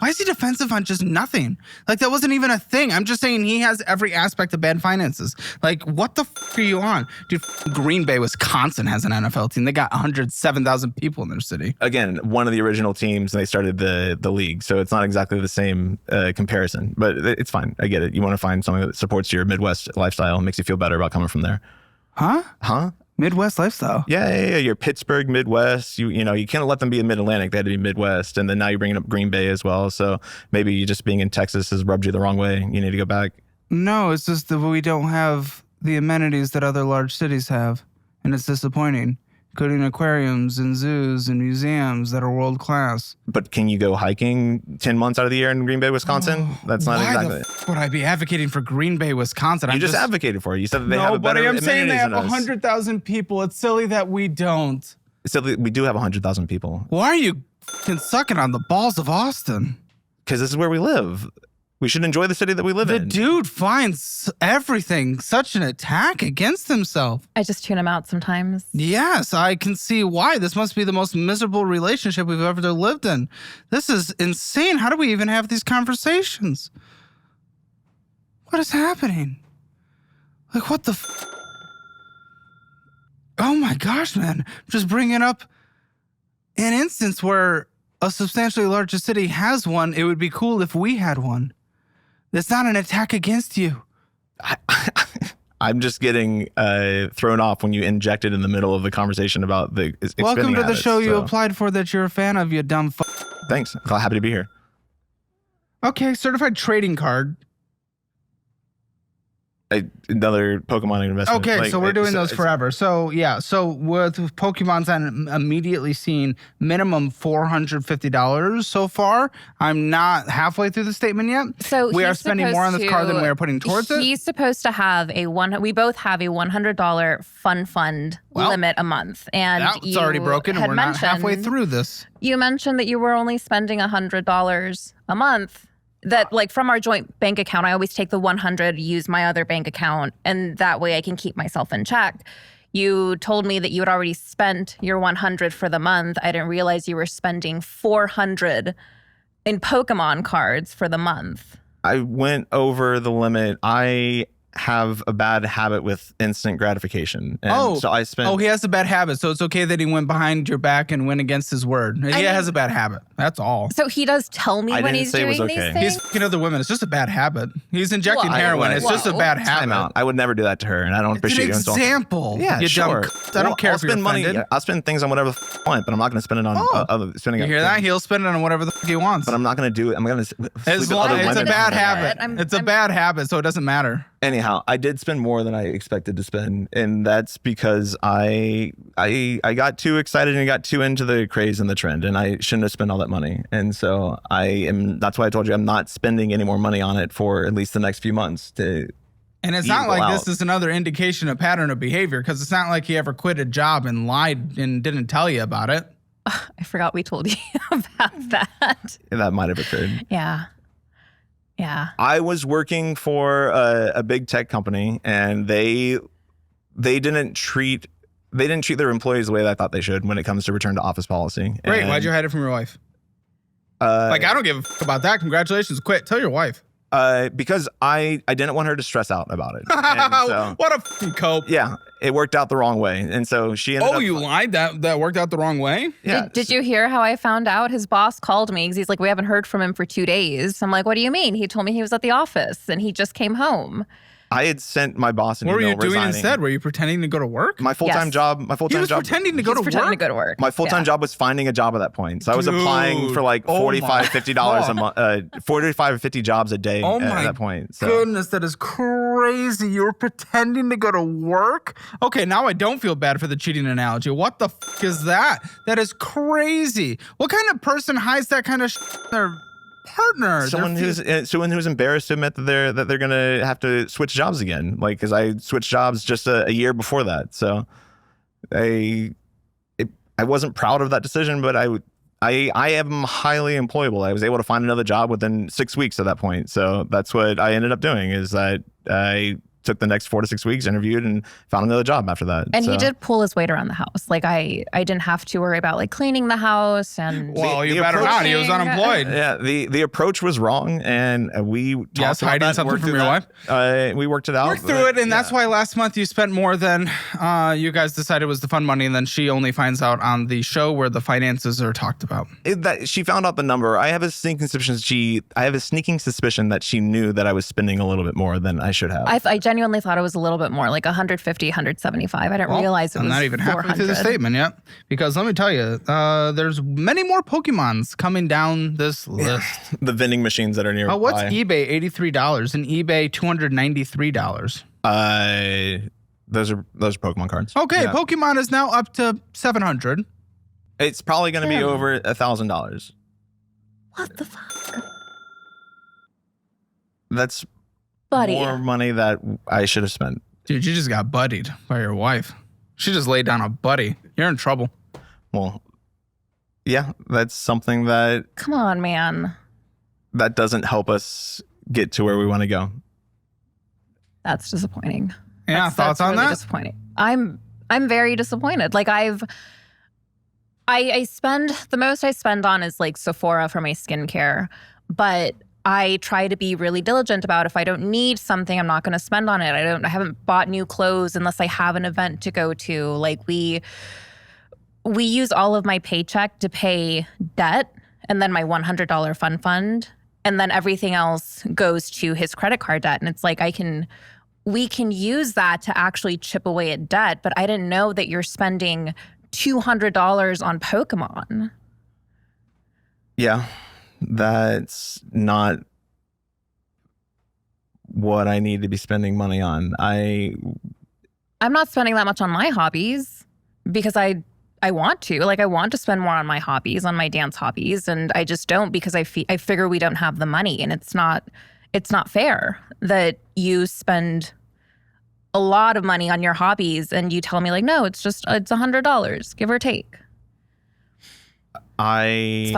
Why is he defensive on just nothing? Like, that wasn't even a thing. I'm just saying he has every aspect of bad finances. Like, what the are you on? Dude, Green Bay, Wisconsin has an NFL team. They got 107,000 people in their city. Again, one of the original teams, and they started the league. So it's not exactly the same comparison. But it's fine. I get it. You want to find something that supports your Midwest lifestyle and makes you feel better about coming from there. Huh? Midwest lifestyle. Yeah. You're Pittsburgh, Midwest. You can't let them be in Mid-Atlantic. They had to be Midwest. And then now you're bringing up Green Bay as well. So maybe you just being in Texas has rubbed you the wrong way. You need to go back. No, it's just that we don't have the amenities that other large cities have. And it's disappointing. Including aquariums and zoos and museums that are world class. But can you go hiking 10 months out of the year in Green Bay, Wisconsin? That's not exactly. Why would I be advocating for Green Bay, Wisconsin? You just advocated for it. You said that they have a better I'm saying they have amenities than us. 100,000 people. It's silly that we don't. So we do have 100,000 people. Why are you fucking sucking on the balls of Austin? Because this is where we live. We should enjoy the city that we live in. The dude finds everything such an attack against himself. I just tune him out sometimes. Yes, I can see why. This must be the most miserable relationship we've ever lived in. This is insane. How do we even have these conversations? What is happening? Like, what the Oh my gosh, man. Just bringing up an instance where a substantially larger city has one. It would be cool if we had one. It's not an attack against you. I'm just getting thrown off when you inject it in the middle of the conversation about the Welcome to the habits, show you applied for that you're a fan of, you dumb Thanks. I'm happy to be here. Okay, certified trading card. Another Pokemon investment. Okay, so we're doing those forever. So yeah, so with Pokemon's, I'm immediately seeing minimum $450 so far. I'm not halfway through the statement yet. So we are spending more on this card than we are putting towards it. He's supposed to have we both have a $100 fund limit a month, and that's already broken, and we're not halfway through this. You mentioned that you were only spending $100 a month. That like from our joint bank account, I always take the 100, use my other bank account, and that way I can keep myself in check. You told me that you had already spent your 100 for the month. I didn't realize you were spending 400 in Pokemon cards for the month. I went over the limit. I have a bad habit with instant gratification. And so I spent. Oh, he has a bad habit. So it's okay that he went behind your back and went against his word. He has a bad habit. That's all. So he does tell me when he's doing these things? He's fucking other women. It's just a bad habit. He's injecting heroin. It's just a bad habit. I would never do that to her, and I don't appreciate you insulting. Example. Yeah, sure. I don't care if you're money. offended. I'll spend things on whatever I want, but I'm not going to spend it on other spending. You hear that? He'll spend it on whatever the fuck he wants. But I'm not going to do it. I'm going to sleep with other women. It's a bad habit. It's a bad habit, so it doesn't matter. Anyhow, I did spend more than I expected to spend, and that's because I got too excited and got too into the craze and the trend, and I shouldn't have spent all that money. And so that's why I told you I'm not spending any more money on it for at least the next few months. And it's not like this is another indication of pattern of behavior, because it's not like he ever quit a job and lied and didn't tell you about it. I forgot we told you about that. That might have occurred. Yeah. I was working for a big tech company, and they didn't treat their employees the way that I thought they should when it comes to return to office policy. Great. Why'd you hide it from your wife? I don't give a fuck about that. Congratulations. Quit. Tell your wife. Because I didn't want her to stress out about it. And so, What a fucking cope. yeah, it worked out the wrong way. And so she ended up. Oh, you lied? That worked out the wrong way? Yeah. Did you hear how I found out? His boss called me because he's like, we haven't heard from him for 2 days. I'm like, what do you mean? He told me he was at the office and he just came home. I had sent my boss an What were email you doing resigning. instead? Were you pretending to go to work? My full-time Yes. job. My He full-time was job. pretending to go to Pretending work? to go to work. My full-time Yeah. job was finding a job at that point. So I was applying for like Dude. Oh my $45, $50 a month, 45 or 50 jobs a day Oh at my that point. So Goodness, that is crazy. You were pretending to go to work? Okay, now I don't feel bad for the cheating analogy. What the fuck is that? That is crazy. What kind of person hides that kind of their partner? someone who's embarrassed to admit that they're gonna have to switch jobs again. Like, because I switched jobs just a year before that. So I wasn't proud of that decision, but I am highly employable. I was able to find another job within 6 weeks at that point. So that's what I ended up doing, is that I took the next 4 to 6 weeks, interviewed, and found another job after that. And So he did pull his weight around the house. Like I didn't have to worry about like cleaning the house and Well, you the better approach- not. He was unemployed. Yeah, the approach was wrong, and we talked Yes, about hiding that, something worked from through your that. We worked it out. Worked through it, and that's why last month you spent more than you guys decided was the fun money, and then she only finds out on the show where the finances are talked about. That she found out the number. I have a sneaking suspicion that she knew that I was spending a little bit more than I should have. I genuinely thought it was a little bit more, like 150, 175. I didn't realize it I'm was not even halfway through the 400. statement yet, because let me tell you, there's many more Pokemons coming down this list. The vending machines that are nearby. Oh, what's eBay? $83 and eBay $293. Those are Pokemon cards. Okay, Yeah. Pokemon is now up to 700. It's probably going to be Yeah. over $1,000. What the fuck? That's Buddy. more money that I should have spent. Dude, you just got buddied by your wife. She just laid down a buddy. You're in trouble. Well, yeah, that's something that Come on, man. doesn't help us get to where we want to go. That's disappointing. Yeah, That's thoughts on really that? Disappointing. I'm very disappointed. Like I spend the most I spend on is like Sephora for my skincare, but I try to be really diligent about if I don't need something, I'm not going to spend on it. I haven't bought new clothes unless I have an event to go to. Like we use all of my paycheck to pay debt and then my $100 fund. And then everything else goes to his credit card debt. And it's like we can use that to actually chip away at debt, but I didn't know that you're spending $200 on Pokémon. Yeah, that's not what I need to be spending money on. I'm not spending that much on my hobbies because I want to. Like I want to spend more on my hobbies, on my dance hobbies, and I just don't because I figure we don't have the money, and it's not fair that you spend a lot of money on your hobbies and you tell me like, no, it's $100, give or take. I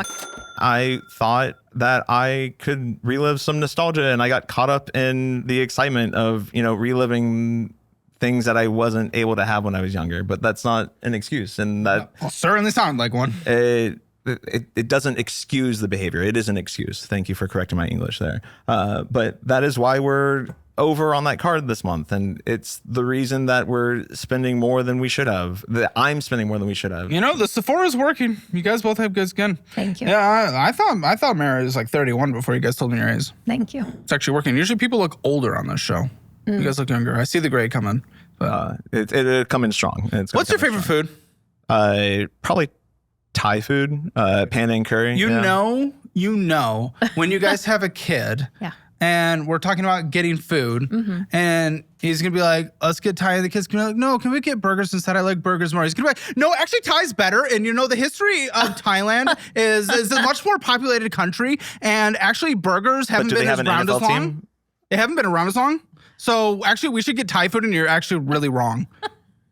thought that I could relive some nostalgia, and I got caught up in the excitement of, reliving things that I wasn't able to have when I was younger. But that's not an excuse, and that Well, certainly sounded like one. it doesn't excuse the behavior. It is an excuse. Thank you for correcting my English there. But that is why we're over on that card this month, and it's the reason that we're spending more than we should have. That I'm spending more than we should have. The Sephora's working. You guys both have good skin. Thank you. Yeah, I thought Mara was like 31 before you guys told me your age. Thank you. It's actually working. Usually people look older on this show. You guys look younger. I see the gray coming. But It come in strong. what's your favorite food? Probably Thai food, panang curry. You know, when you guys have a kid. Yeah. And we're talking about getting food, and he's gonna be like, "Let's get Thai." And the kid's gonna be like, "No, can we get burgers instead? I like burgers more." He's gonna be like, "No, actually, Thai's better." And the history of Thailand is a much more populated country, and actually, burgers haven't do they been have as an around as NFL long. team? They haven't been around as long. So actually, we should get Thai food, and you're actually really wrong.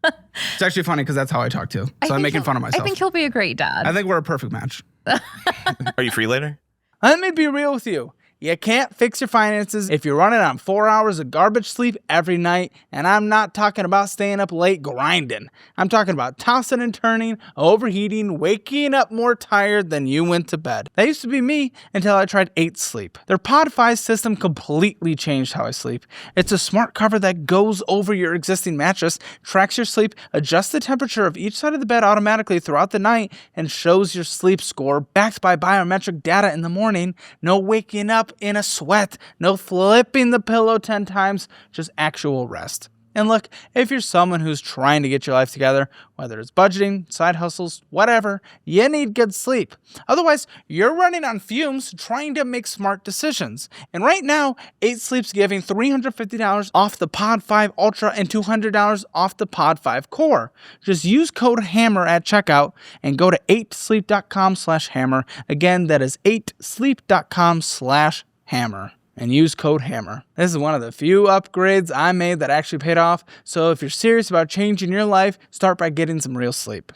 It's actually funny because that's how I talk too. So I'm making fun of myself. I think he'll be a great dad. I think we're a perfect match. Are you free later? Let me be real with you. You can't fix your finances if you're running on 4 hours of garbage sleep every night, and I'm not talking about staying up late grinding. I'm talking about tossing and turning, overheating, waking up more tired than you went to bed. That used to be me until I tried 8 Sleep. Their Pod 5 system completely changed how I sleep. It's a smart cover that goes over your existing mattress, tracks your sleep, adjusts the temperature of each side of the bed automatically throughout the night, and shows your sleep score backed by biometric data in the morning. No waking up in a sweat, no flipping the pillow 10 times, just actual rest. And look, if you're someone who's trying to get your life together, whether it's budgeting, side hustles, whatever, you need good sleep. Otherwise, you're running on fumes trying to make smart decisions. And right now, 8 Sleep's giving $350 off the Pod 5 Ultra and $200 off the Pod 5 Core. Just use code HAMMER at checkout and go to 8sleep.com/hammer. Again, that is 8sleep.com/hammer. And use code HAMMER. This is one of the few upgrades I made that actually paid off, so if you're serious about changing your life, start by getting some real sleep.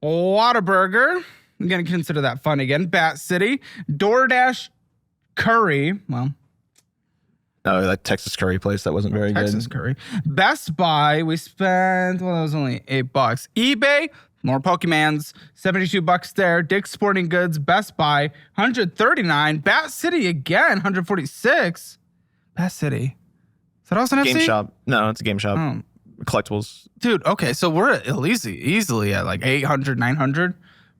Whataburger. I'm going to consider that fun again. Bat City. DoorDash Curry. Well, No, that Texas curry place, that wasn't very Texas good. Curry. Best Buy, we spent, well, it was only $8. eBay, more Pokemons, $72 there. Dick's Sporting Goods, Best Buy, $139. Bat City again, $146. Bat City. Is that also an Game FC? shop. No, it's a game shop. Oh. Collectibles. Dude, okay, so we're at least easily at like 800, 900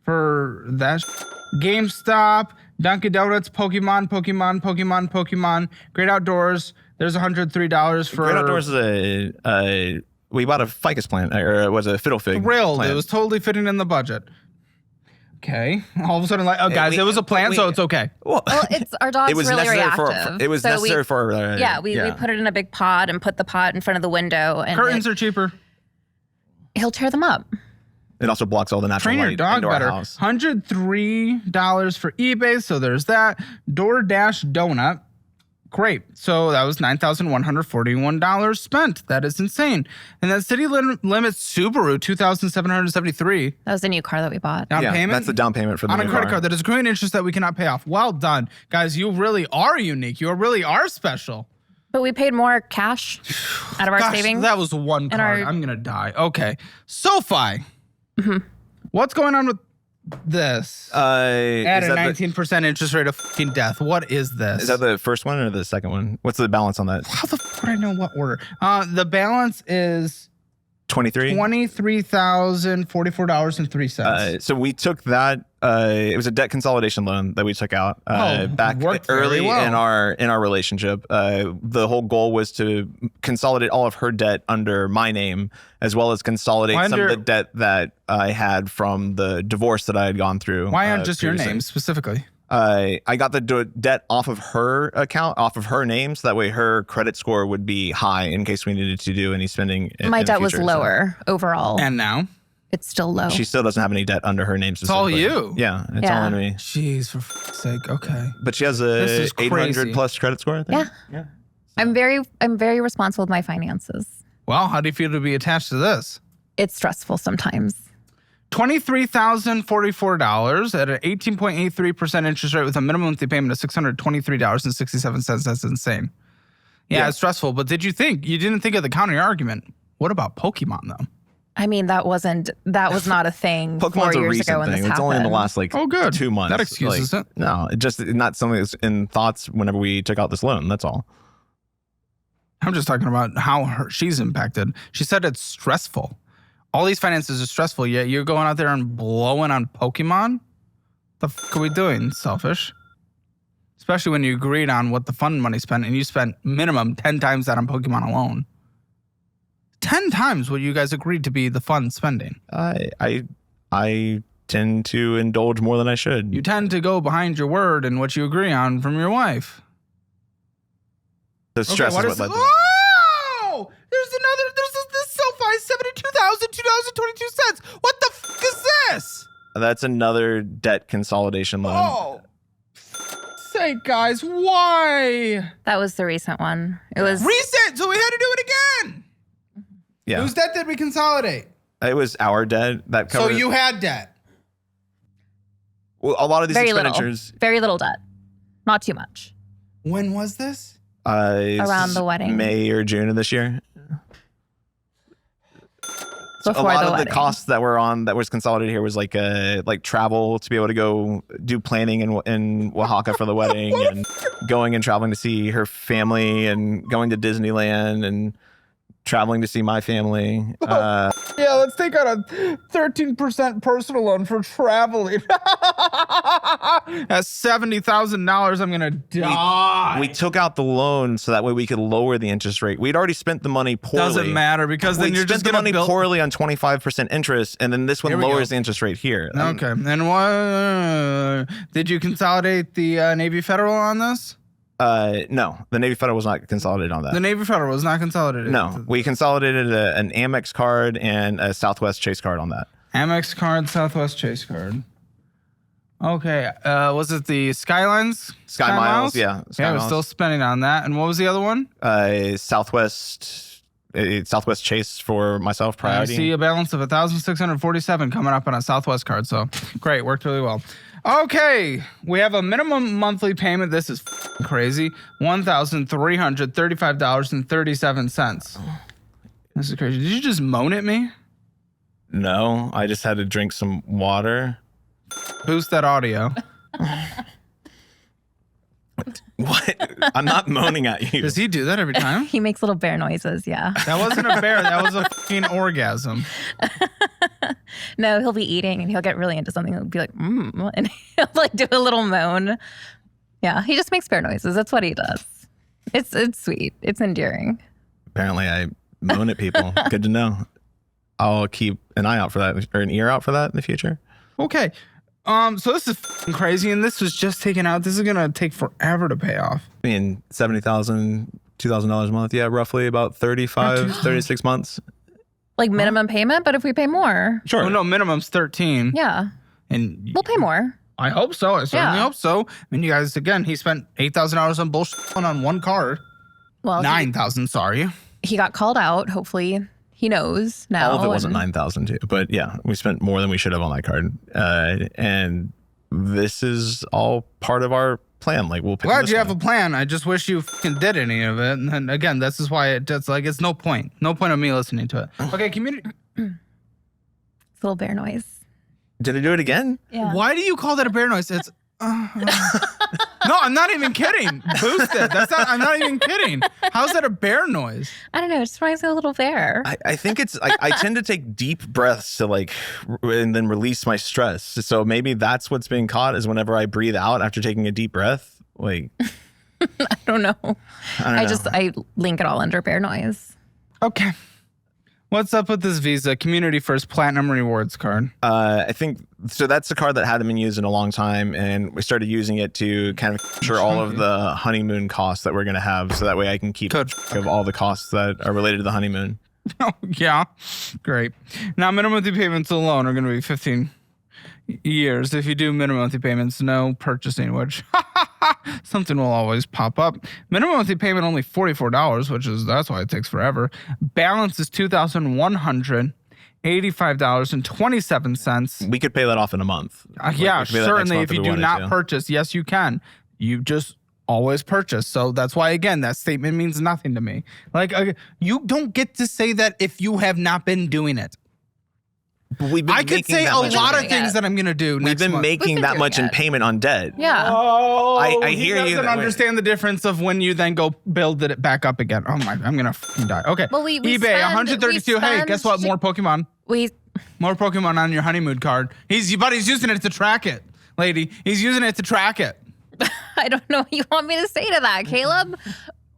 for that. GameStop, Dunkin' Donuts, Pokemon. Great Outdoors. There's $103 for. Great Outdoors is we bought a ficus plant, or it was a fiddle fig. Thrilled. plant. It was totally fitting in the budget. Okay. All of a sudden, like, oh, guys, it was a plant, so it's okay. Well, It's our dog's it was really necessary reactive. it was So necessary for. we put it in a big pot and put the pot in front of the window, and Curtains are cheaper. he'll tear them up. It also blocks all the natural Train your light dog into our better. house. $103 for eBay, so there's that. DoorDash Donut. Great. So that was $9,141 spent. That is insane. And then City Limits Subaru, $2,773. That was a new car that we bought. Down Yeah, payment? that's the down payment for the on a new credit car. card that is accruing interest that we cannot pay off. Well done. Guys, you really are unique. You really are special. But we paid more cash out of our Gosh, savings. that was one card. our- I'm going to die. Okay. SoFi. What's going on with this? At Is a that 19% interest rate of fucking death. What is this? is that the first one or the second one? What's the balance on that? How the fuck would I know what order? The balance is 23? $23,044.03. So we took that. It was a debt consolidation loan that we took out back worked very early well. in our relationship. The whole goal was to consolidate all of her debt under my name, as well as consolidate some of the debt that I had from the divorce that I had gone through. Why on just your previously. name specifically? I got the debt off of her account, off of her name, so that way her credit score would be high in case we needed to do any spending. My in the debt was future, so. lower overall. And now? It's still low. She still doesn't have any debt under her name. It's all specifically. you. Yeah, it's Yeah. all on me. Jeez, for fuck's sake. Okay. But she has This a is 800 crazy. plus credit score, I think. Yeah. I'm very responsible with my finances. Well, how do you feel to be attached to this? It's stressful sometimes. $23,044 at an 18.83% interest rate with a minimum monthly payment of $623.67. That's insane. Yeah, it's stressful. But you didn't think of the counter argument. What about Pokemon though? I mean, that was not a thing 4 Pokemon's a years recent ago when thing. this It's only in the happened. last Oh, good. 2 months. That excuses it. No, it just not something that's in thoughts whenever we took out this loan. That's all. I'm just talking about how she's impacted. She said it's stressful. All these finances are stressful, yet you're going out there and blowing on Pokemon? The fuck are we doing, selfish? Especially when you agreed on what the fund money spent and you spent minimum 10 times that on Pokemon alone. 10 times what you guys agreed to be the fund spending. I tend to indulge more than I should. You tend to go behind your word and what you agree on from your wife. The stress is what led to that. Oh! There's this SoFi, $72,002.22. What the fuck is this? That's another debt consolidation loan. Oh, say, guys, why? That was the recent one. It was Recent, so we had to do it again. Yeah, Whose debt did we consolidate? it was our debt that So covered. you had debt. Well, a lot of these very expenditures. little debt. Not too much. When was this? Around the wedding. May or June of this year. Before a lot the of wedding. the costs that was consolidated here was like travel to be able to go do planning in Oaxaca for the wedding and going and traveling to see her family and going to Disneyland and traveling to see my family. Yeah, let's take out a 13% personal loan for traveling. That's $70,000. I'm gonna die. We took out the loan so that way we could lower the interest rate. We'd already spent the money poorly. Doesn't matter because then We you're spent just the gonna money build. poorly on 25% interest, and then this one Here we lowers go. the interest rate here. Okay, and what? Did you consolidate the Navy Federal on this? No, the Navy Federal was not consolidated on that. The Navy Federal was not consolidated. No, we consolidated an Amex card and a Southwest Chase card on that. Amex card, Southwest Chase card. Okay, was it the Skylines? Sky Miles, yeah. Sky Yeah, we're Miles. still spending on that. And what was the other one? Southwest Chase for myself, I priority. see a balance of 1,647 coming up on a Southwest card. So great, worked really well. Okay, we have a minimum monthly payment. This is crazy. $1,335.37. This is crazy. Did you just moan at me? No, I just had to drink some water. Boost that audio. What? I'm not moaning at you. Does he do that every time? He makes little bear noises. Yeah. That wasn't a bear. That was a fucking orgasm. No, he'll be eating and he'll get really into something. He'll be like, and he'll like do a little moan. Yeah, he just makes bear noises. That's what he does. It's sweet. It's endearing. Apparently, I moan at people. Good to know. I'll keep an eye out for that, or an ear out for that in the future. Okay. So this is fucking crazy, and this was just taken out. This is gonna take forever to pay off. I mean, $70,000, $2,000 a month. Yeah, roughly about 35, 36 months. Like minimum payment, but if we pay more, Sure. Oh no, minimum's 13. yeah, And we'll pay more. I hope so. I certainly Yeah. hope so. I mean, you guys, again, he spent $8,000 on bullshit on one car. Well, 9,000, sorry. he got called out. Hopefully, he knows now. All of it wasn't and- 9,000 too, but yeah, we spent more than we should have on that card. And this is all part of our plan. Like we'll pick Glad this you have one. a plan. I just wish you fucking did any of it. And then again, this is why it's like, it's no point. No point of me listening to it. Okay, community. It's a little bear noise. Did I do it again? Yeah. Why do you call that a bear noise? It's no, I'm not even kidding. Boosted. I'm not even kidding. How's that a bear noise? I don't know. It just reminds me of a little bear. I think it's I tend to take deep breaths to and then release my stress. So maybe that's what's being caught is whenever I breathe out after taking a deep breath. Like I don't know. I don't know. I link it all under bear noise. Okay. What's up with this Visa Community First Platinum Rewards card? I think so. That's a card that hadn't been used in a long time, and we started using it to kind of capture all of the honeymoon costs that we're going to have, so that way I can keep Good. track of all the costs that are related to the honeymoon. Oh, yeah. Great. Now, minimum monthly payments alone are going to be 15 years. If you do minimum monthly payments, no purchasing, which something will always pop up. Minimum monthly payment only $44, that's why it takes forever. Balance is $2,185.27. We could pay that off in a month. Yeah, we could pay that next certainly. month If you we do wanted not to. purchase, yes, you can. You just always purchase. So that's why, again, that statement means nothing to me. Like, you don't get to say that if you have not been doing it. We've been I could making say that a much lot of doing things it. that I'm going to do We've next been month. making been that doing much in it. payment on debt. Yeah. Oh, I he hear you doesn't that way. understand the difference of when you then go build it back up again. Oh my, I'm gonna fucking die. Okay. Well, we eBay spend- 132. we Hey, spend- guess what? More Pokemon. We More Pokemon on your honeymoon card. He's using it to track it, lady. He's using it to track it. I don't know what you want me to say to that, Caleb.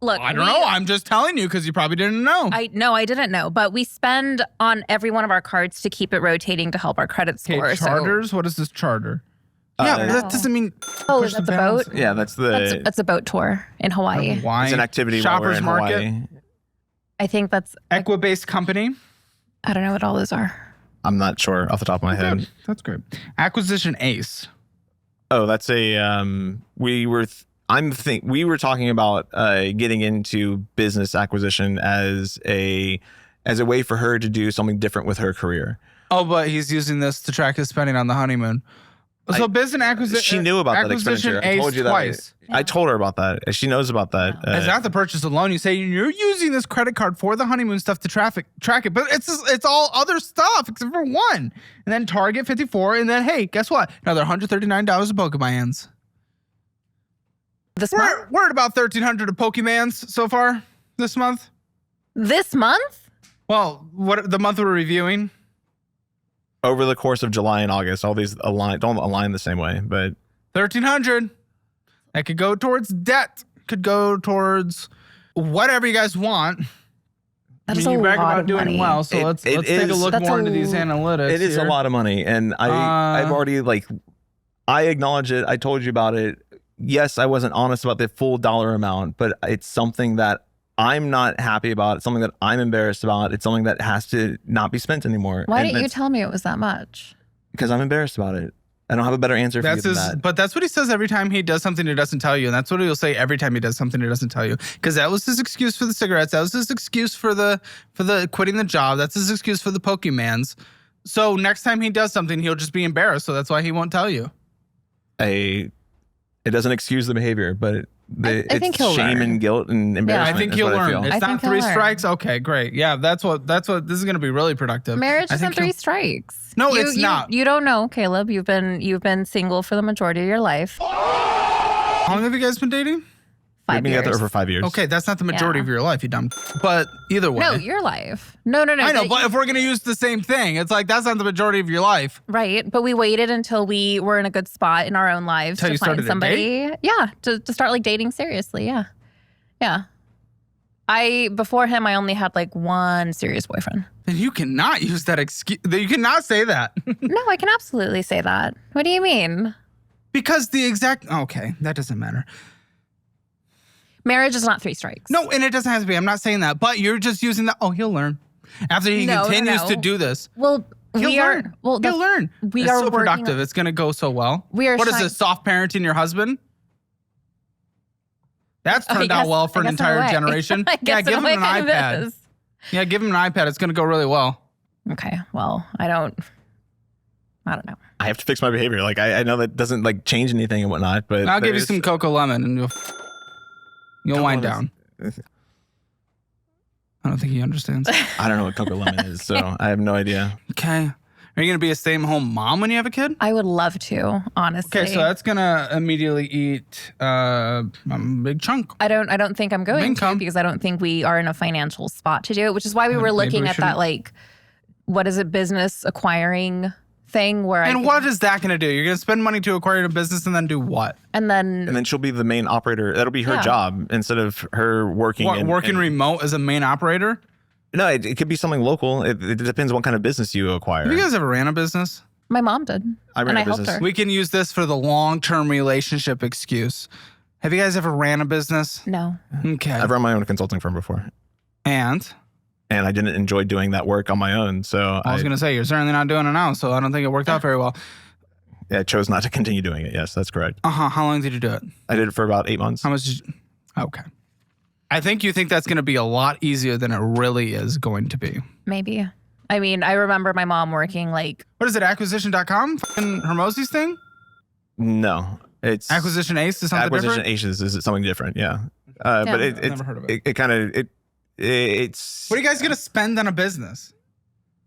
Look, I don't know. I'm just telling you because you probably didn't know. I didn't know, but we spend on every one of our cards to keep it rotating to help our credit score. Okay, charters. What is this charter? Yeah, but that doesn't mean. So, push the that's a balance. boat. Yeah, that's the That's a boat tour in Hawaii. Why? it's an activity while we're Shoppers in Market. Hawaii. I think that's. Equibase Company. I don't know what all those are. I'm not sure off the top of my head. Good. That's great. Acquisition Ace. Oh, that's a we were talking about getting into business acquisition as a way for her to do something different with her career. Oh, but he's using this to track his spending on the honeymoon. So business acquisition. She knew about that expenditure. I told you that. Twice. I told her about that. She knows about that. It's not the purchase alone. You say you're using this credit card for the honeymoon stuff to track it, but it's all other stuff except for one. And then Target 54, and then hey, guess what? Another $139 of Pokemans. This month? We're at about 1,300 of Pokemans so far this month. This month? Well, what the month we're reviewing? Over the course of July and August, all these don't align the same way, but 1,300. That could go towards debt. Could go towards whatever you guys want. That's you a brag lot about of doing money. well, so let's take a look That's more into these analytics. it is a lot of money, and I've already I acknowledge it. I told you about it. Yes, I wasn't honest about the full dollar amount, but it's something that I'm not happy about. It's something that I'm embarrassed about. It's something that has to not be spent anymore. Why didn't you tell me it was that much? Because I'm embarrassed about it. I don't have a better answer for you than that. But that's what he says every time he does something he doesn't tell you. And that's what he'll say every time he does something he doesn't tell you. Because that was his excuse for the cigarettes. That was his excuse for the quitting the job. That's his excuse for the Pokemans. So next time he does something, he'll just be embarrassed. So that's why he won't tell you. It doesn't excuse the behavior, but I think it's he'll shame learn. and guilt and embarrassment. I think is he'll what I learn. feel. It's I not think he'll 3 learn. strikes. Okay, great. Yeah, this is going to be really productive. Marriage I isn't think 3 he'll- strikes. No, it's not. You don't know, Caleb. You've been single for the majority of your life. How long have you guys been dating? 5 We've been years. together over 5 years. Okay, that's not the majority Yeah. of your life, you dumb. But either way. No, your life. No. I know, but if we're going to use the same thing, it's like that's not the majority of your life. Right, but we waited until we were in a good spot in our own lives Till to you find started to somebody. Yeah, to start like dating seriously. Yeah. Before him, I only had like one serious boyfriend. Then you cannot use that excuse. You cannot say that. No, I can absolutely say that. What do you mean? Because okay, that doesn't matter. Marriage is not 3 strikes. No, and it doesn't have to be. I'm not saying that, but you're just using he'll learn. After he No, continues no. to do this, Well, he'll learn. Well, He'll learn. we it's are so working productive. on- It's going to go so well. We are What is trying- this, soft parenting your husband? That's I turned out guess- well for I an guess in a entire way. generation. I guess give in him a way an kind of iPad. is. Yeah, give him an iPad. It's going to go really well. Okay, well, I don't know. I have to fix my behavior. Like I know that doesn't like change anything and whatnot, but I'll give you there's- some Cocoa Lemon and you'll wind down. I don't think he understands. I don't know what Cocoa Lemon is, so I have no idea. Okay. Are you going to be a stay-at-home mom when you have a kid? I would love to, honestly. Okay, so that's going to immediately eat a big chunk. I don't think I'm going to Income. because I don't think we are in a financial spot to do it, which is why we were Maybe looking we at shouldn't. that like what is it, business acquiring thing where And what is that going to do? You're going to spend money to acquire a business and then do what? and then And then she'll be the main operator. That'll be her Yeah. job instead of her working. Working remote as a main operator? No, it could be something local. It depends what kind of business you acquire. Have you guys ever ran a business? my mom did. I ran and a I helped business. her. We can use this for the long-term relationship excuse. Have you guys ever ran a business? No. Okay. I've run my own consulting firm before, And and I didn't enjoy doing that work on my own. So I was going to say, you're certainly not doing it now, so I don't think it worked out very well. I chose not to continue doing it. Yes, that's correct. Uh-huh. How long did you do it? I did it for about 8 months. How much did you... Okay. I think you think that's going to be a lot easier than it really is going to be. Maybe. I mean, I remember my mom working like What is it, acquisition.com? Fucking Hermosi's thing? No, it's Acquisition Ace is something Acquisition different? Aces is something different. Yeah, but I've never heard of it. It kind of it's. What are you guys going to spend on a business?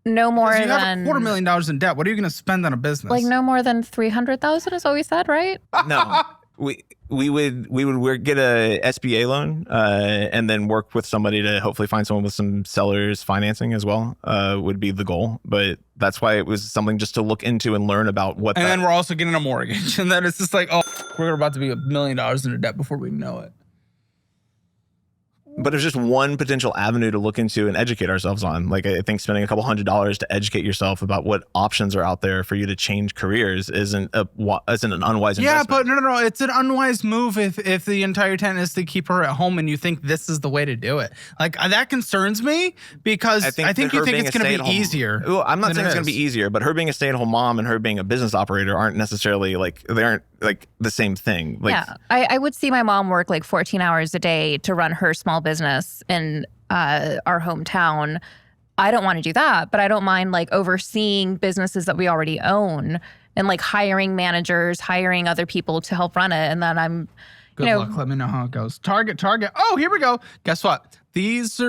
no more 'Cause you have than $250,000 in debt. What are you going to spend on a business? like no more than 300,000 is what we said, right? No, we would get a SBA loan and then work with somebody to hopefully find someone with some sellers financing as well. Would be the goal, but that's why it was something just to look into and learn about what. And that, then we're also getting a mortgage. And then it's just like, oh, we're about to be $1 million in debt before we know it. but it's just one potential avenue to look into and educate ourselves on. Like I think spending a couple $100s to educate yourself about what options are out there for you to change careers isn't an unwise Yeah, investment. but no. It's an unwise move if the entire intent is to keep her at home and you think this is the way to do it. Like that concerns me because I think that you her think being it's a going to be stay-at-home- easier. Well, I'm not than saying it it's going to is. be easier, but her being a stay-at-home mom and her being a business operator aren't necessarily they aren't like the same thing. Like, Yeah. I would see my mom work like 14 hours a day to run her small business in our hometown. I don't want to do that, but I don't mind like overseeing businesses that we already own and like hiring managers, hiring other people to help run it. And then I'm, Good luck. Let me know how it goes. Target. Oh, here we go. Guess what? These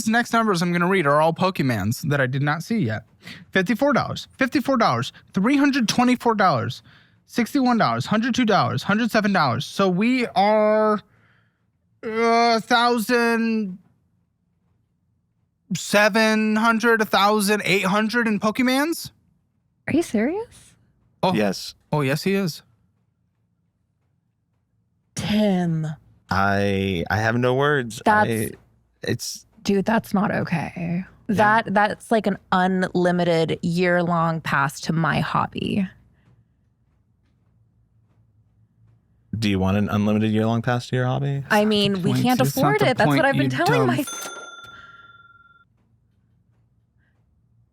next numbers I'm going to read are all Pokemons that I did not see yet. $54, $54, $324, $61, $102, $107. So we are 1,700, 1,800 in Pokemons. Are you serious? Oh Yes. Oh yes, he is. Tim. I have no words. Dude, that's not okay. That's like an unlimited year-long pass to my hobby. Do you want an unlimited year-long pass to your hobby? I mean, we can't afford it. That's what I've been telling myself.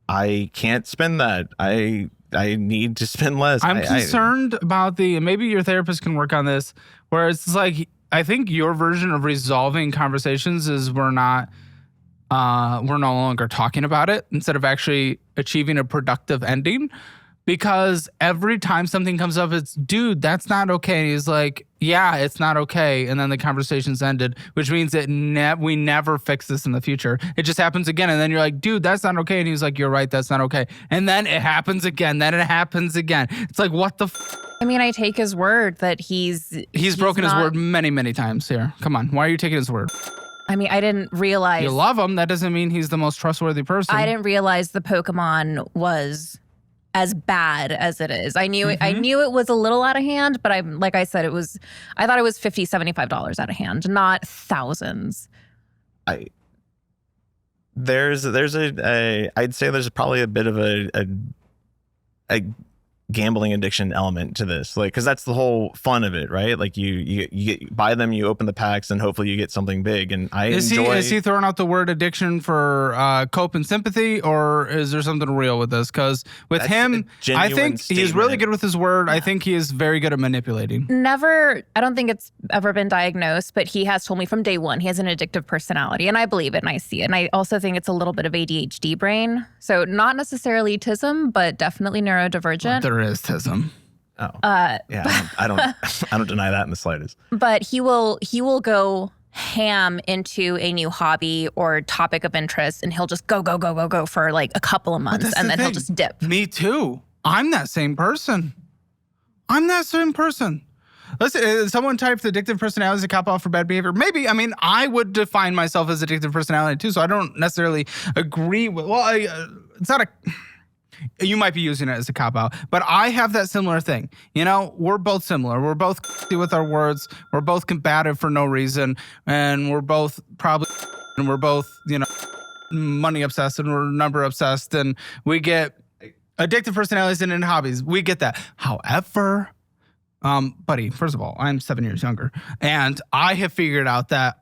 I can't spend that. I need to spend less. I'm concerned about maybe your therapist can work on this, where it's like, I think your version of resolving conversations is we're no longer talking about it instead of actually achieving a productive ending. Because every time something comes up, it's, dude, that's not okay. And he's like, yeah, it's not okay. And then the conversation's ended, which means that we never fix this in the future. It just happens again. And then you're like, dude, that's not okay. And he's like, you're right, that's not okay. And then it happens again. Then it happens again. It's like, what the I mean, I take his word that he's broken his word many, many times here. Come on. Why are you taking his word? I mean, I didn't realize. You love him. That doesn't mean he's the most trustworthy person. I didn't realize the Pokemon was as bad as it is. I knew I knew it was a little out of hand, but like I said, I thought it was $50, $75 out of hand, not thousands. I'd say there's probably a bit of a gambling addiction element to this, like, because that's the whole fun of it, right? Like you buy them, you open the packs, and hopefully you get something big. And is he throwing out the word addiction for cope and sympathy, or is there something real with this? Because with him, I think he's really good with his word. Yeah. I think he is very good at manipulating. I don't think it's ever been diagnosed, but he has told me from day one he has an addictive personality, and I believe it and I see it. And I also think it's a little bit of ADHD brain. So not necessarily autism, but definitely neurodivergent. There is autism. Oh, yeah. I don't deny that in the slightest. But he will go ham into a new hobby or topic of interest, and he'll just go for like a couple of months, and then he'll just dip. Me too. I'm that same person. Listen, someone typed addictive personality as a cop out for bad behavior. Maybe. I mean, I would define myself as addictive personality too, so I don't necessarily agree with. Well, it's not a. You might be using it as a cop-out, but I have that similar thing. You know, we're both similar. We're both with our words. We're both combative for no reason. And we're both money obsessed, and we're number obsessed. And we get addictive personalities and in hobbies. We get that. However, buddy, first of all, I'm 7 years younger. And I have figured out that,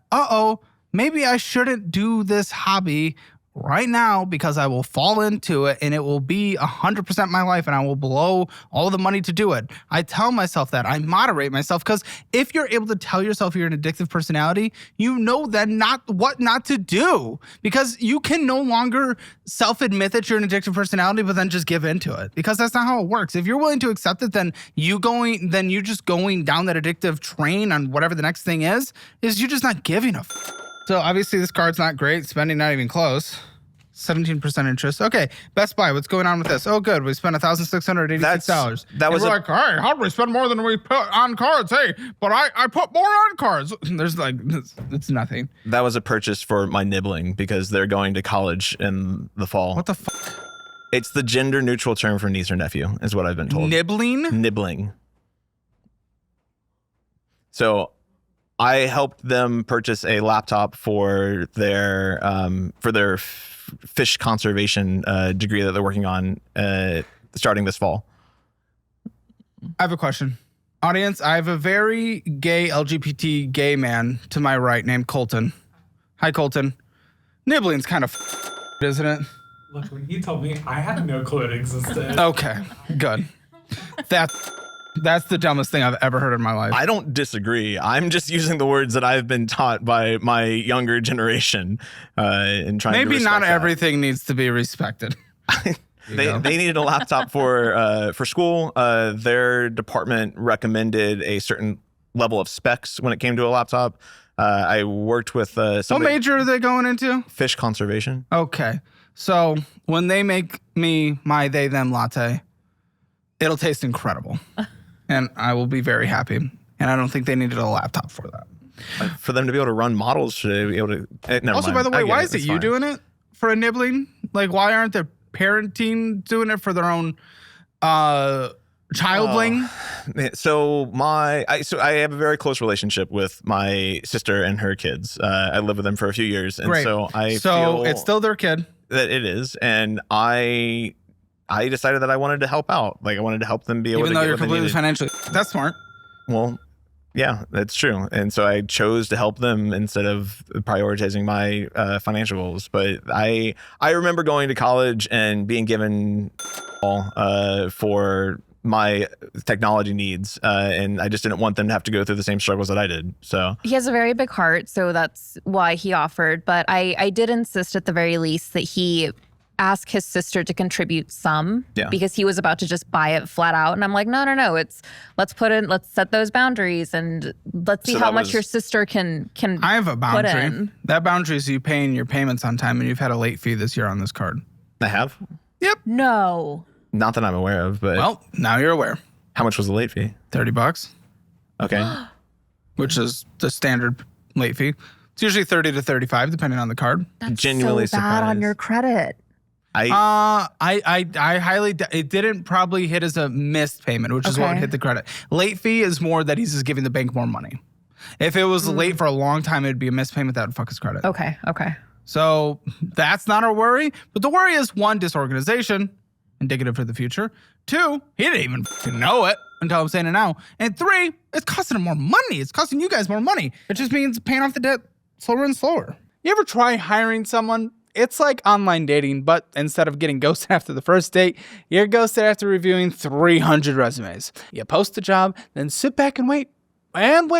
maybe I shouldn't do this hobby right now, because I will fall into it and it will be 100% my life, and I will blow all the money to do it. I tell myself that. I moderate myself, because if you're able to tell yourself you're an addictive personality, you know then what not to do, because you can no longer self-admit that you're an addictive personality, but then just give into it, because that's not how it works. If you're willing to accept it, then you just going down that addictive train on whatever the next thing is you're just not giving a So obviously this card's not great. Spending not even close. 17% interest. Okay, Best Buy. What's going on with this? Oh, good. We spent $1,686. We're like, all right, how do we spend more than we put on cards? Hey, but I put more on cards. There's like, it's nothing. That was a purchase for my nibbling, because they're going to college in the fall. What the fuck? It's the gender neutral term for niece or nephew, is what I've been told. Nibbling. So I helped them purchase a laptop for their fish conservation degree that they're working on starting this fall. I have a question. Audience, I have a very gay LGBT gay man to my right named Colton. Hi, Colton. Nibbling's kind of isn't it? Look, when he told me, I had no clue it existed. Okay, good. That's the dumbest thing I've ever heard in my life. I don't disagree. I'm just using the words that I've been taught by my younger generation and trying to Maybe respect not that. Everything needs to be respected. They needed a laptop for school. Their department recommended a certain level of specs when it came to a laptop. I worked with What somebody, major are they going into? fish conservation. Okay. So when they make me my they them latte, it'll taste incredible. And I will be very happy. And I don't think they needed a laptop for that. For them to be able to run models, should they be able to? Never Also, mind. by the way, I get why is it It's you fine. doing it for a nibbling? Like, why aren't the parent team doing it for their own childling? So I have a very close relationship with my sister and her kids. I lived with them for a few years, and Great. so I So feel it's still their kid. that it is, and I decided that I wanted to help out. Like I wanted to help them be able Even to though get you're what they completely needed. financially. That's smart. Well, yeah, that's true. And so I chose to help them instead of prioritizing my financial goals. But I remember going to college and being given for my technology needs, and I just didn't want them to have to go through the same struggles that I did. So He has a very big heart, so that's why he offered. But I did insist at the very least that he ask his sister to contribute some because he was about to just buy it flat out. And I'm like, no. Let's set those boundaries and let's see So how that much was- your sister can I have a put boundary. in. That boundary is you paying your payments on time, and you've had a late fee this year on this card. I have, No. not that I'm aware of, but Well, now you're aware. how much was the late fee? $30, Okay. which is the standard late fee. It's usually 30 to 35, depending on the card. That's Genuinely so bad on surprised. your credit. I highly. It didn't probably hit as a missed payment, which is what Okay. hit the credit. Late fee is more that he's just giving the bank more money. If it was late for a long time, it'd be a missed payment that would fuck his credit. Okay. So that's not our worry. But the worry is one, disorganization, indicative for the future. Two, he didn't even fucking know it until I'm saying it now. And three, it's costing him more money. It's costing you guys more money. It just means paying off the debt slower and slower. You ever try hiring someone? It's like online dating, but instead of getting ghosted after the first date, you're ghosted after reviewing 300 resumes. You post the job, then sit back and wait, and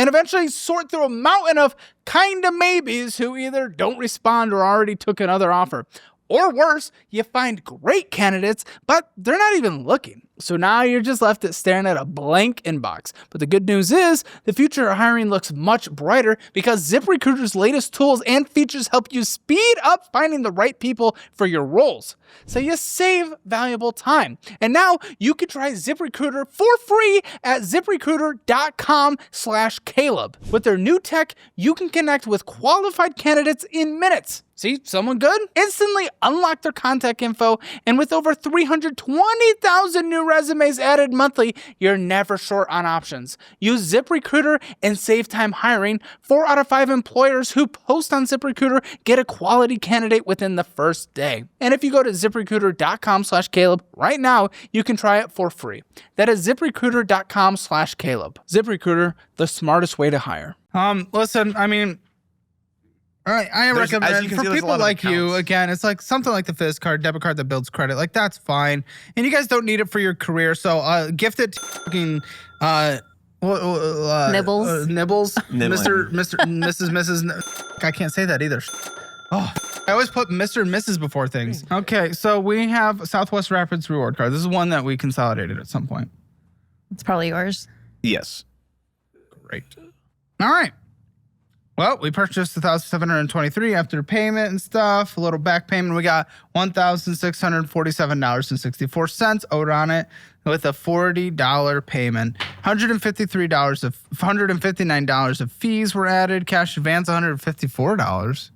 eventually sort through a mountain of kinda maybes who either don't respond or already took another offer. Or worse, you find great candidates, but they're not even looking. So now you're just left staring at a blank inbox. But the good news is, the future of hiring looks much brighter because ZipRecruiter's latest tools and features help you speed up finding the right people for your roles. So you save valuable time. And now you can try ZipRecruiter for free at ZipRecruiter.com/Caleb. With their new tech, you can connect with qualified candidates in minutes. See, someone good? Instantly unlock their contact info, and with over 320,000 new resumes added monthly, you're never short on options. Use ZipRecruiter and save time hiring. 4 out of 5 employers who post on ZipRecruiter get a quality candidate within the first day. And if you go to ZipRecruiter.com/Caleb right now, you can try it for free. That is ZipRecruiter.com/Caleb. ZipRecruiter, the smartest way to hire. Listen, I mean, I As you recommend can for see, there's a people lot of like you, accounts. again, it's like something like the Fizz card, debit card that builds credit. Like, that's fine. And you guys don't need it for your career. So gift it to fucking Nibbles. Nibbles. Nibbling. Mrs. I can't say that either. Oh, I always put Mr. and Mrs. before things. Okay, so we have Southwest Rapids reward card. This is one that we consolidated at some point. It's probably yours. Yes. Great. All right. Well, we purchased $1,723 after payment and stuff. A little back payment. We got $1,647.64 owed on it with a $40 payment. $159 of fees were added. Cash advance $154.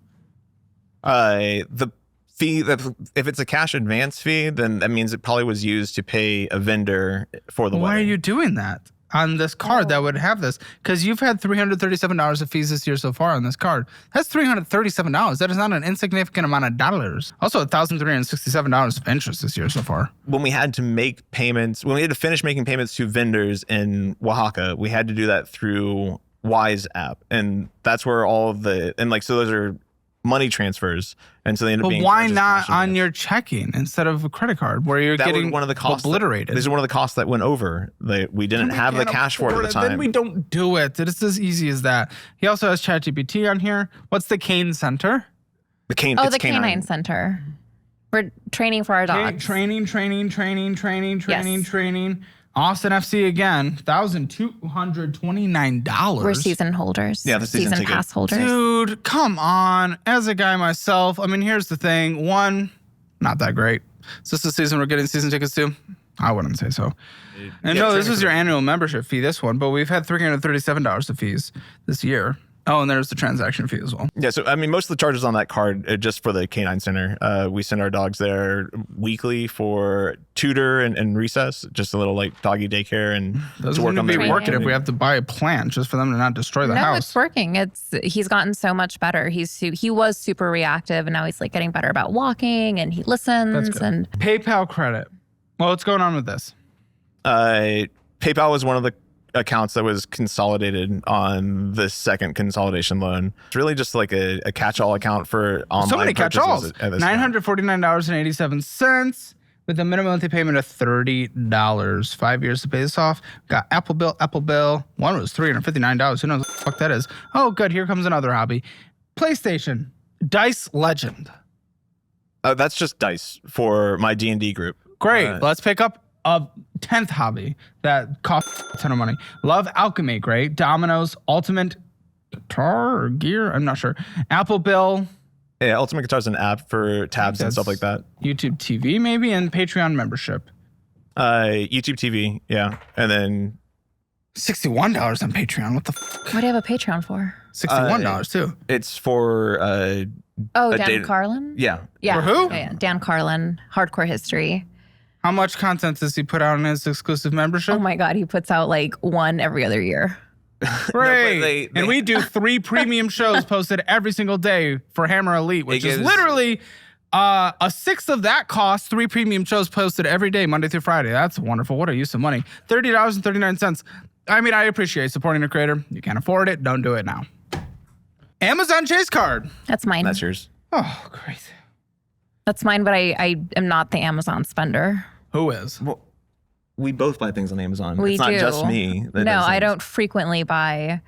The fee, if it's a cash advance fee, then that means it probably was used to pay a vendor for the Why are wedding. you doing that on this card that would have this? Because you've had $337 of fees this year so far on this card. That's $337. That is not an insignificant amount of dollars. Also, $1,367 of interest this year so far. When we had to make payments, when we had to finish making payments to vendors in Oaxaca, we had to do that through Wise app, and that's where all of the so those are money transfers, and so they end up But being. why charged as not cash on advance. your checking instead of a credit card where you're That was getting one of the costs obliterated? These are one of the costs that went over. We didn't have the Can't cash for it at afford the time. Then we don't do it. It's as easy as that. He also has ChatGPT on here. What's the Cane Center? the Oh, the Canine Center. We're training for our Okay, dogs. training. Yes. Austin FC again, $1,229. We're season holders. Yeah, the season ticket. pass holders. Dude, come on. As a guy myself, I mean, here's the thing. One, not that great. Is this the season we're getting season tickets to? I wouldn't say so. And no, this was your annual membership fee, this one, but we've had $337 of fees this year. Oh, and there's the transaction fee as well. Yeah, so I mean, most of the charges on that card are just for the canine center. We send our dogs there weekly for tutor and recess, just a little like doggy daycare and Doesn't to work need on to be their working if we have to buy a plant just for them to not destroy the No, house. it's working. He's gotten so much better. He was super reactive, and now he's like getting better about walking, and he listens. good. And PayPal credit. Well, what's going on with this? PayPal was one of the accounts that was consolidated on the second consolidation loan. It's really just like a catch-all account for online So many purchases catch-alls. at this point. $949.87 with a minimum monthly payment of $30. 5 years to pay this off. Got Apple Bill. One was $359. Who knows what the fuck that is? Oh, good. Here comes another hobby. PlayStation. Dice Legend. That's just dice for my D&D group. Great. Let's pick up a 10th hobby that costs a ton of money. Love Alchemy. Great. Dominoes. Ultimate Guitar or Gear. I'm not sure. Apple Bill. Yeah, Ultimate Guitar is an app for tabs and stuff like that. YouTube TV maybe, and Patreon membership. YouTube TV, yeah. And then $61 on Patreon. What the fuck? what do you have a Patreon for? $61 too. it's for, Oh, a Dan data- Carlin? yeah. Yeah. For who? Yeah, Dan Carlin, Hardcore History. How much content does he put out in his exclusive membership? Oh my God, he puts out like one every other year. Great. they- And we do 3 premium shows posted every single day for Hammer Elite, which is gives- literally a sixth of that cost. 3 premium shows posted every day, Monday through Friday. That's wonderful. What a use of money. $30.39. I mean, I appreciate supporting a creator. You can't afford it. Don't do it now. Amazon Chase card. That's mine. That's yours. Oh, great. That's mine, but I am not the Amazon spender. Who is? Well, we both buy things on Amazon. We it's not do. just me. that No, does I things. don't frequently buy.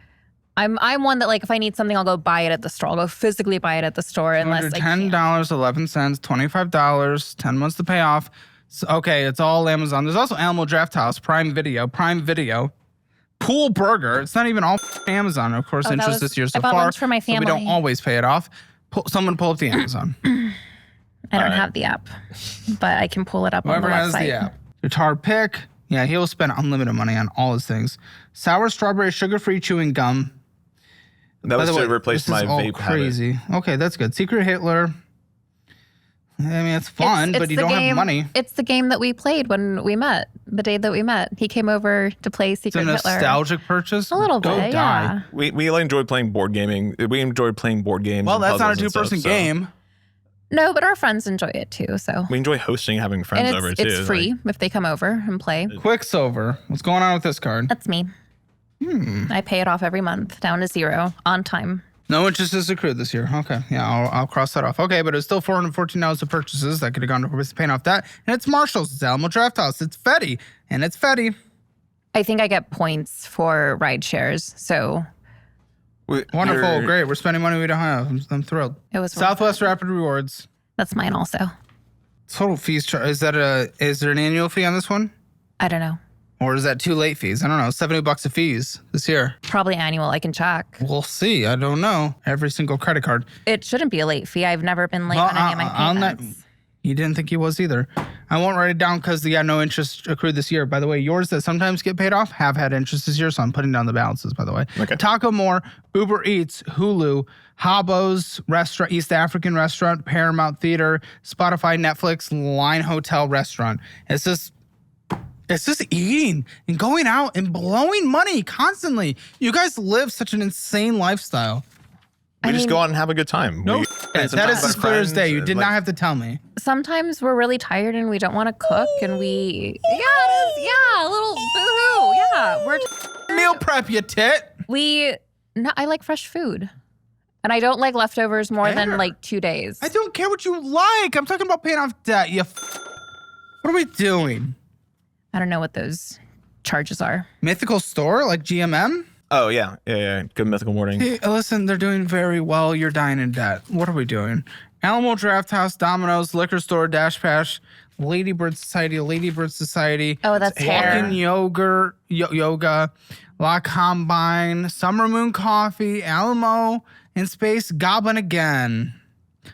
I'm one that like if I need something, I'll go buy it at the store. I'll go physically buy it at the store unless I can't. $10.11, $25, 10 months to pay off. So, okay, it's all Amazon. There's also Animal Draft House, Prime Video, Pool Burger. It's not even all Amazon. Of course, Oh, that interest was- this year I so bought far. lunch for my So we don't family. always pay it off. Someone pull up the Amazon. I don't have the app, but I can pull it up Whoever on the has website. the app. Guitar pick. Yeah, he will spend unlimited money on all his things. Sour strawberry sugar-free chewing gum. That By was the to way, replace this is my all vape habit. crazy. Okay, that's good. Secret Hitler. I mean, it's fun, but you the don't game, have money. It's the game that we played when we met. The day that we met, he came over to play It's a Secret Hitler. nostalgic purchase. A little Go bit, die. yeah. We enjoy playing board gaming. We enjoy playing board games. Well, and that's not a puzzles and stuff, two-person so game. No, but our friends enjoy it too. So We enjoy hosting, having friends and over it's too. free if they come over and play. Quicksilver. What's going on with this card? That's me. I pay it off every month down to 0 on time. No interest is accrued this year. Okay, yeah, I'll cross that off. Okay, but it's still $414 of purchases that could have gone towards paying off that. And it's Marshall's, it's Alamo Draft House, it's Fetty, and it's Fetty. I think I get points for ride shares, so Wonderful, You're- great. We're spending money we don't have. I'm thrilled. it was Southwest Rapid Rewards. That's mine also. Total fees. Is there an annual fee on this one? I don't know. Or is that too late fees? I don't know. $70 of fees this year. Probably annual. I can check. We'll see. I don't know. Every single credit card. It shouldn't be a late fee. I've never been late Well, on any of my I'll not- payments. He didn't think he was either. I won't write it down because no interest accrued this year. By the way, yours that sometimes get paid off have had interest this year, so I'm putting down the balances, by the way. Okay. Taco More, Uber Eats, Hulu, Habbo's Restaurant, East African Restaurant, Paramount Theater, Spotify, Netflix, Line Hotel Restaurant. It's just eating and going out and blowing money constantly. You guys live such an insane lifestyle. We I just mean- go out and have a good time. No, We spend some that time is with as our clear as friends day. You and, did like, not have to tell me. Sometimes we're really tired and we don't want to cook, and we a little boohoo. Yeah, Meal prep, you tit. I like fresh food, and I don't like leftovers more Fair. than like 2 days. I don't care what you like. I'm talking about paying off debt. What are we doing? I don't know what those charges are. Mythical store like GMM? Oh yeah. Good mythical morning. Hey, listen, they're doing very well. You're dying in debt. What are we doing? Alamo Draft House, Domino's, Liquor Store, Dash Pash, Ladybird Society. Oh, that's hair. Walking Yoga, La Combine, Summer Moon Coffee, Alamo, and Space Goblin again.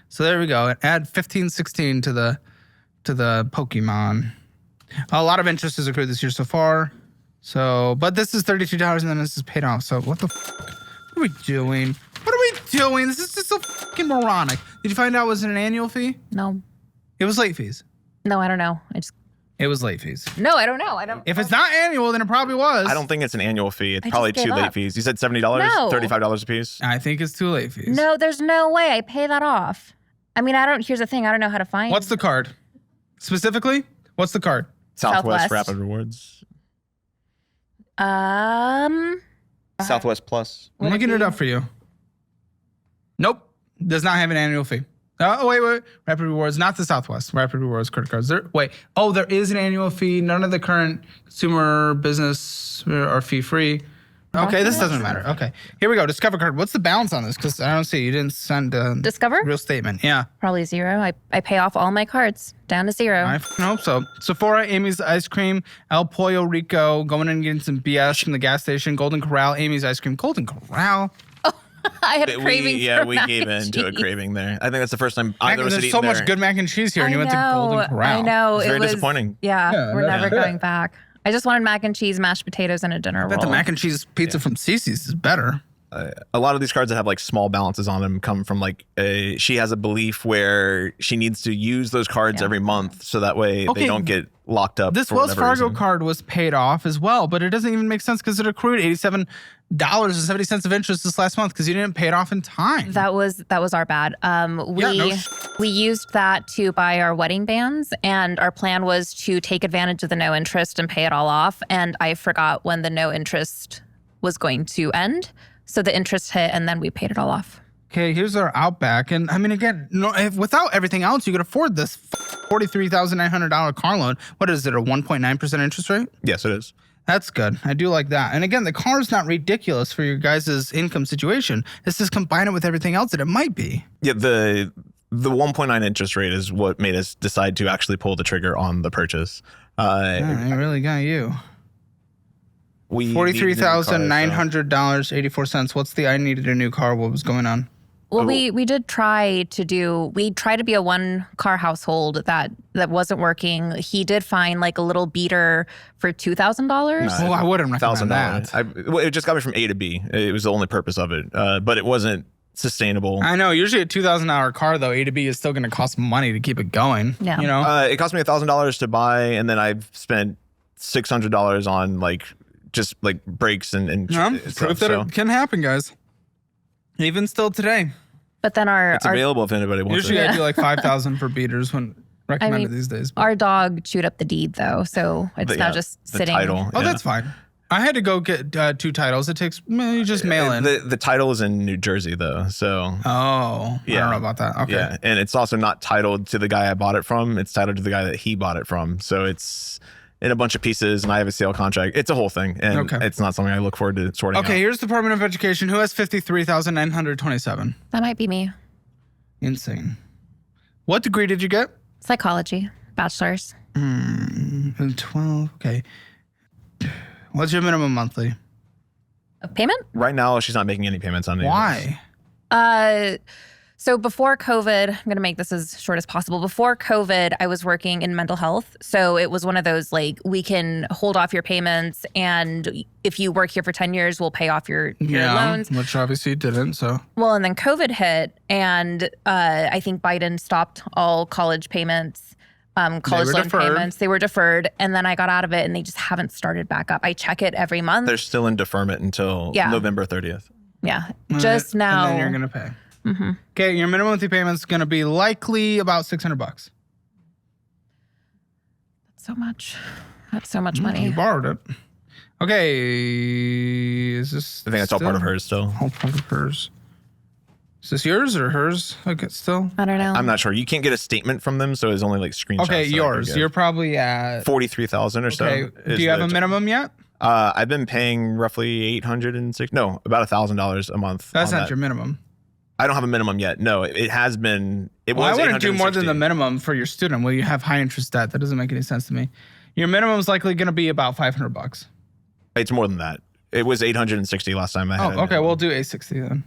So there we go. Add 1516 to the Pokemon. A lot of interest has accrued this year so far. So, but this is $32 and then this is paid off. So what the what are we doing? This is just so fucking moronic. Did you find out it was an annual fee? No. It was late fees. No, I don't know. It was late fees. No, I don't know. I don't. If it's not annual, then it probably was. I don't think it's an annual fee. It's I probably just 2 gave late up. fees. You said $70, No. $35 a piece. I think it's 2 late fees. No, there's no way I pay that off. I mean, here's the thing. I don't know how to find. What's the card? Specifically, what's the card? Southwest Southwest. Rapid Rewards. Southwest Plus. I'm looking it up for you. Nope. Does not have an annual fee. Oh, wait. Rapid Rewards, not the Southwest. Rapid Rewards credit cards. There is an annual fee. None of the current consumer business are fee free. Okay, this doesn't matter. Okay, here we go. Discover card. What's the balance on this? Because I don't see. You didn't send a Discover? real statement. Yeah. Probably 0. I pay off all my cards down to 0. I hope so. Sephora, Amy's Ice Cream, El Pollo Rico, going in and getting some BS from the gas station, Golden Corral, Amy's Ice Cream, Golden Corral. I had a craving for we mac gave and in to a cheese. craving there. I think that's the first time I've ever There's seen so much good mac and cheese here, and you went to Golden Corral. I know. It's very disappointing. Yeah, we're that's never good. going back. I just wanted mac and cheese, mashed potatoes, and a dinner I roll. bet the mac and cheese pizza from Cece's is better. A lot of these cards that have like small balances on them come from like she has a belief where she needs to use those cards every month so that way Okay. they don't get locked up. This for Wells whatever Fargo reason. card was paid off as well, but it doesn't even make sense because it accrued $87.70 of interest this last month because you didn't pay it off in time. That was our bad. We used that to buy our wedding bands, and our plan was to take advantage of the no interest and pay it all off. And I forgot when the no interest was going to end, so the interest hit, and then we paid it all off. Okay, here's our Outback, and I mean, again, without everything else, you could afford this $43,900 car loan. What is it? A 1.9% interest rate? Yes, it is. That's good. I do like that. And again, the car's not ridiculous for your guys' income situation. It's just combine it with everything else that it might be. Yeah, the 1.9 interest rate is what made us decide to actually pull the trigger on the purchase. I really got you. We $43,900.84. What's the I needed a new car? What was going on? Well, we did try to be a one car household that wasn't working. He did find like a little beater for $2,000. Well, I wouldn't recommend that. It just got me from A to B. It was the only purpose of it, but it wasn't sustainable. I know. Usually a $2,000 car, though, A to B is still going to cost money to keep it going. Yeah. You know? It cost me $1,000 to buy, and then I've spent $600 on like just like brakes and Proof stuff. that So it can happen, guys. Even still today. But then it's available if anybody wants Usually it. I do like 5,000 for beaters when recommended these days. But- our dog chewed up the deed, though, so it's now just the sitting. title. Oh, yeah. that's fine. I had to go get 2 titles. It takes, you just mail in. The title is in New Jersey though, so I Yeah. don't know about that. Okay. yeah, and it's also not titled to the guy I bought it from. It's titled to the guy that he bought it from. So it's in a bunch of pieces, and I have a sale contract. It's a whole thing, and it's not something I look forward to sorting out. Okay, here's Department of Education. Who has 53,927? That might be me. Insane. What degree did you get? Psychology, bachelor's. 12. Okay. What's your minimum monthly? A payment? Right now, she's not making any payments on it. Why? So before COVID, I'm going to make this as short as possible. Before COVID, I was working in mental health. So it was one of those like, we can hold off your payments, and if you work here for 10 years, we'll pay off your loans. Which obviously you didn't, so. Well, and then COVID hit, and I think Biden stopped all college payments, college loan payments. They were deferred, and then I got out of it, and they just haven't started back up. I check it every month. They're still in deferment until November 30th. Yeah, just now. And then you're going to pay. Mm-hmm. Okay, your minimum monthly payment is going to be likely about $600. That's so much. That's so much money. You borrowed it. Okay, is this? I think that's all part of hers still. All part of hers. Is this yours or hers? Like it's still. I don't know. I'm not sure. You can't get a statement from them, so it's only like screenshots. Okay, that I yours. could get. You're probably at 43,000 or so. Okay. is Do you have the- a minimum yet? I've been paying roughly $806. No, about $1,000 a month. That's on not that. your minimum. I don't have a minimum yet. No, it has been It Well, I was wouldn't do more than the 860. minimum for your student. Well, you have high interest debt. That doesn't make any sense to me. Your minimum is likely going to be about $500. It's more than that. It was 860 last time I had. Oh, okay. We'll do 860 then.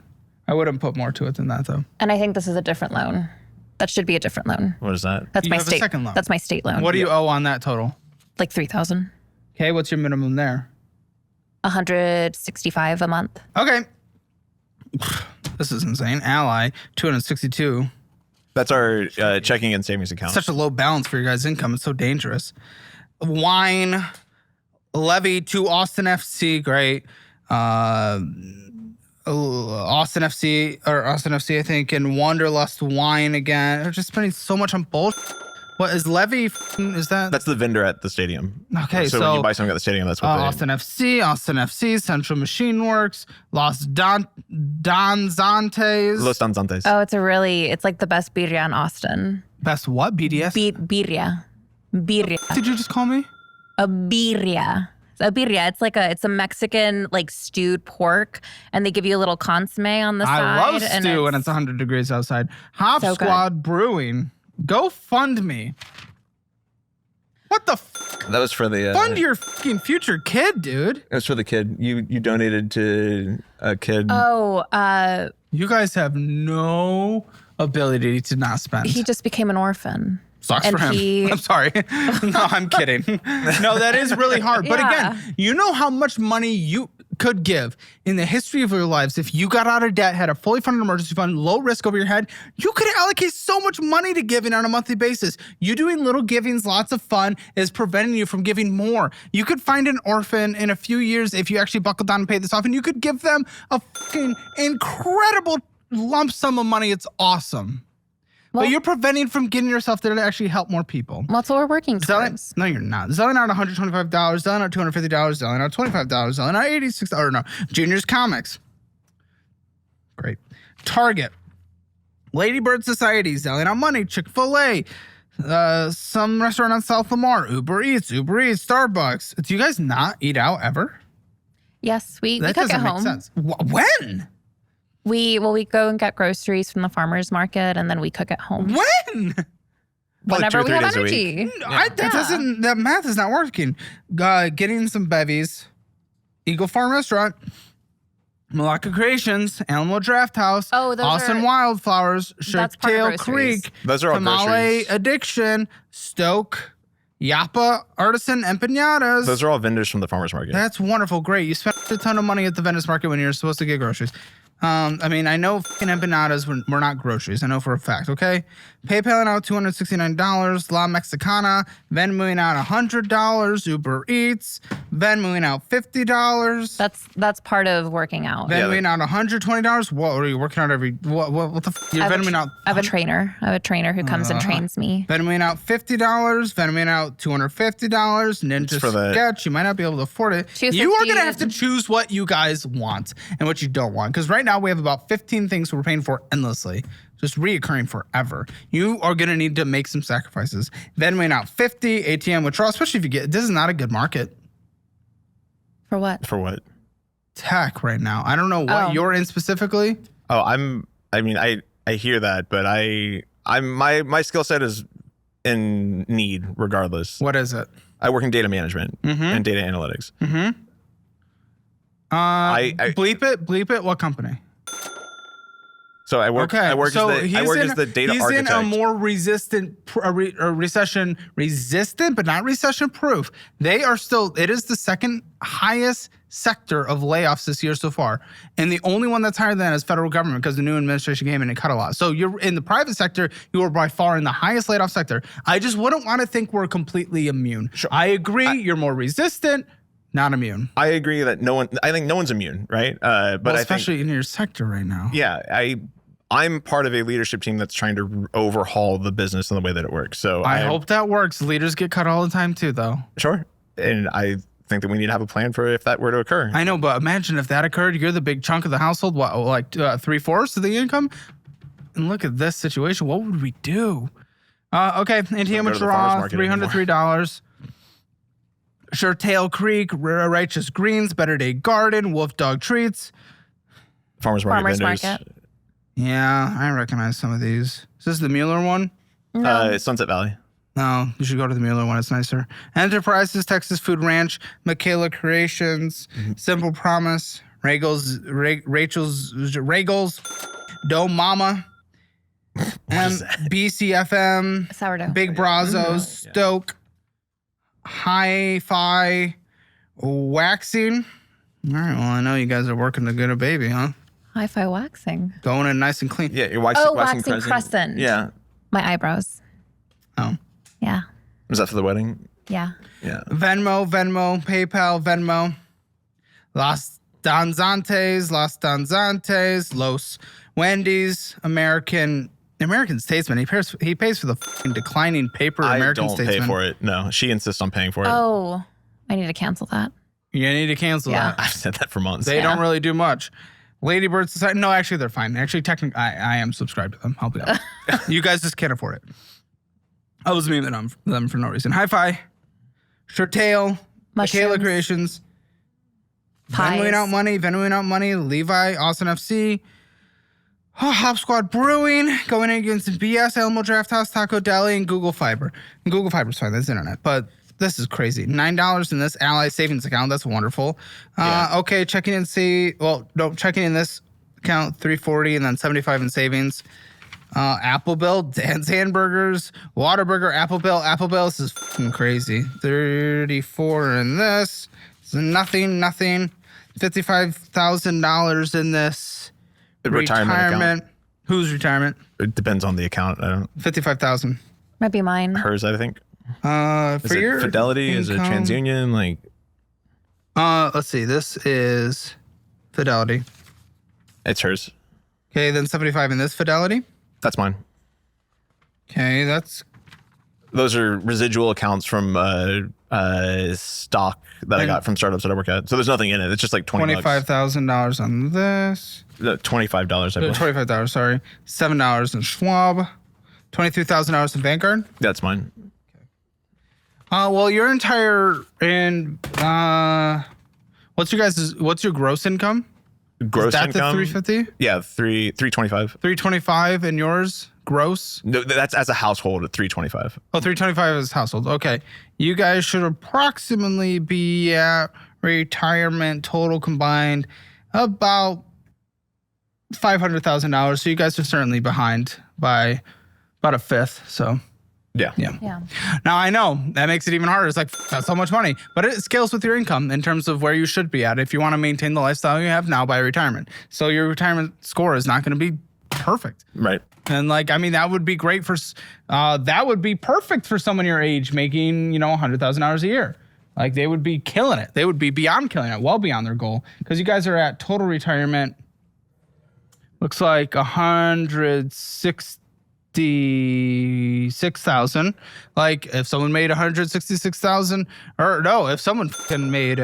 I wouldn't put more to it than that though. And I think this is a different loan. That should be a different loan. What is that? That's You my have a state. second loan. That's my state loan. What do you owe on that total? Like $3,000, Okay, what's your minimum there? $165 a month. Okay. This is insane. Ally, 262. That's our checking and savings account. Such a low balance for your guys' income. It's so dangerous. Wine, levy to Austin FC, great. Austin FC, I think, and Wanderlust Wine again. They're just spending so much on bullshit. What is levy? Is that? That's the vendor at the stadium. Okay, So when you buy something at the stadium, that's what they. Austin FC, Central Machine Works, Los Danzantes. Los Danzantes. Oh, it's like the best birria in Austin. Best what? BDS? Birria. Birria. What did you just call me? A birria. A birria. It's a Mexican like stewed pork, and they give you a little consomme on the side. I love stew when it's 100 degrees outside. Hop So good. Squad Brewing. Go fund me. What the That was for the. fund your fucking future kid, dude. It was for the kid. You donated to a kid. Oh, You guys have no ability to not spend. he just became an orphan. Sucks and for him. he- I'm sorry. No, I'm kidding. No, that is really hard. But Yeah. again, you know how much money you could give in the history of your lives if you got out of debt, had a fully funded emergency fund, low risk over your head. You could allocate so much money to giving on a monthly basis. You doing little givings, lots of fun, is preventing you from giving more. You could find an orphan in a few years if you actually buckle down and pay this off, and you could give them a fucking incredible lump sum of money. It's awesome. Well- But you're preventing from getting yourself there to actually help more people. Well, that's what we're working towards. Selling? No, you're not. Selling out $125, selling out $250, selling out $25, selling out $86. Or no, Junior's Comics. Great. Target. Ladybird Society, selling out money. Chick-fil-A. Some restaurant on South Lamar. Uber Eats, Starbucks. Do you guys not eat out ever? Yes, we That cook doesn't at make home. sense. When? We go and get groceries from the farmers market, and then we cook at home When? whenever 2 or we 3 have days a week. energy. That math is not working. Getting some bevies. Eagle Farm Restaurant. Malacca Creations, Alamo Draft House, Oh, those Austin are- Wildflowers, That's part of Shirktail groceries. Creek, Those are all Tamale groceries. Addiction, Stoke, Yapa Artisan Empanadas. Those are all vendors from the farmers market. That's wonderful. Great. You spent a ton of money at the vendors market when you're supposed to get groceries. I mean, I know fucking empanadas were not groceries. I know for a fact, okay? PayPaling out $269, La Mexicana, Venmoing out $100, Uber Eats, Venmoing out $50, That's part of working out. Venmoing out $120. What are you working out every? What the? You're I have a Venmoing tr- out. I have a trainer. I have a trainer who comes and trains me. Venmoing out $50, Venmoing out $250, Ninja for the- Sketch. You might not be able to afford it. You are gonna have to choose what you guys want and what you don't want. Because right now we have about 15 things we're paying for endlessly, just reoccurring forever. You are gonna need to make some sacrifices. Venmoing out 50, ATM withdrawal, especially if you get. This is not a good market. For what? For what? Tech right now. I don't know what Oh. you're in specifically. Oh, I hear that, but my skill set is in need regardless. What is it? I work in data management and data analytics. Bleep it. What company? So I work. Okay, I work so as the data he's architect. in a more resistant, recession resistant, but not recession proof. They are still. It is the second highest sector of layoffs this year so far, and the only one that's higher than that is federal government because the new administration came in and cut a lot. So you're in the private sector. You are by far in the highest laid off sector. I just wouldn't want to think we're completely immune. Sure. I agree. You're more resistant, not immune. I agree that I think no one's immune, right? But Well, I especially think, in your sector right now. yeah, I'm part of a leadership team that's trying to overhaul the business and the way that it works. So I hope that works. Leaders get cut all the time too, though. Sure. And I think that we need to have a plan for if that were to occur. I know, but imagine if that occurred. You're the big chunk of the household, what, like 3/4 of the income? And look at this situation. What would we do? Okay, ATM go to the farmer's withdrawal, market $303. Shirtail Creek, Righteous Greens, Better Day Garden, Wolf Dog Treats. Farmers market Farmers vendors. market. Yeah, I recognize some of these. Is this the Mueller one? It's Sunset Valley. No, you should go to the Mueller one. It's nicer. Enterprises, Texas Food Ranch, Michaela Creations, Simple Promise, Rachel's, Dome Mama, BCFM, Sourdough. Big Brazos, Stoke, Hi-Fi, Waxing. All right, well, I know you guys are working to get a baby, huh? Hi-fi waxing. Going in nice and clean. Yeah, you're waxing, Oh, waxing crescent. Yeah. My eyebrows. Oh. Yeah. Was that for the wedding? Yeah. Yeah. Venmo, PayPal, Venmo. Los Danzantes, Los Wendy's, American Statesman. He pays for the fucking declining paper American I don't Statesman. pay for it. No, she insists on paying for it. Oh, I need to cancel that. You need to cancel Yeah. that. I've said that for months. They don't really do much. Ladybird Society. No, actually, they're fine. Actually, technically, I am subscribed to them. I'll be honest. You guys just can't afford it. I was memeing them for no reason. Hi-Fi, Shirtail, Michaela Mushrooms. Creations, Pies. Venmoing out money, Levi, Austin FC, Hop Squad Brewing, going against BS, Alamo Draft House, Taco Deli, and Google Fiber. And Google Fiber's fine. That's internet, but this is crazy. $9 in this Ally savings account. That's wonderful. Okay, checking in checking in this account $340 and then $75 in savings. Apple Bill, Dan's Hamburgers, Whataburger, Apple Bill. This is fucking crazy. $34 in this. So nothing. $55,000 in this. Retirement account. Whose retirement? It depends on the account. I don't. $55,000. Might be mine. Hers, I think. For Is it your Fidelity? Is it income- TransUnion? Like, let's see. This is Fidelity. it's hers. Okay, then 75 in this Fidelity. That's mine. Okay, that's Those are residual accounts from stock that I got from startups that I work at. So there's nothing in it. It's just like $25,000 on this. $25, I believe. $25, sorry. $7 in Schwab. $23,000 in Vanguard. That's mine. Well, your entire what's your gross income? Gross Is that income. the 350? Yeah, 325. 325 and yours gross? No, that's as a household at 325. Oh, 325 is household. Okay. You guys should approximately be at retirement total combined about $500,000. So you guys are certainly behind by about a fifth. So Yeah. Yeah. now I know that makes it even harder. It's like, that's so much money, but it scales with your income in terms of where you should be at if you want to maintain the lifestyle you have now by retirement. So your retirement score is not going to be perfect. Right. And that would be great that would be perfect for someone your age making, $100,000 a year. Like they would be killing it. They would be beyond killing it, well beyond their goal. Because you guys are at total retirement, looks like 166,000. Like if someone made 166,000, or no, if someone made you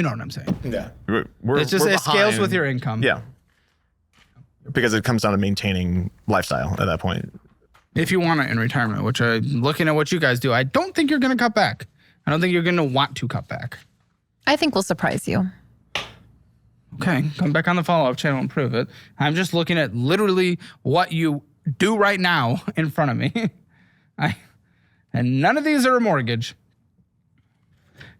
know what I'm saying. Yeah. It We're scales behind. with your income. Yeah. Because it comes down to maintaining lifestyle at that point. If you want it in retirement, which looking at what you guys do, I don't think you're going to cut back. I don't think you're going to want to cut back. I think we'll surprise you. Okay, come back on the follow-up channel and prove it. I'm just looking at literally what you do right now in front of me. And none of these are a mortgage.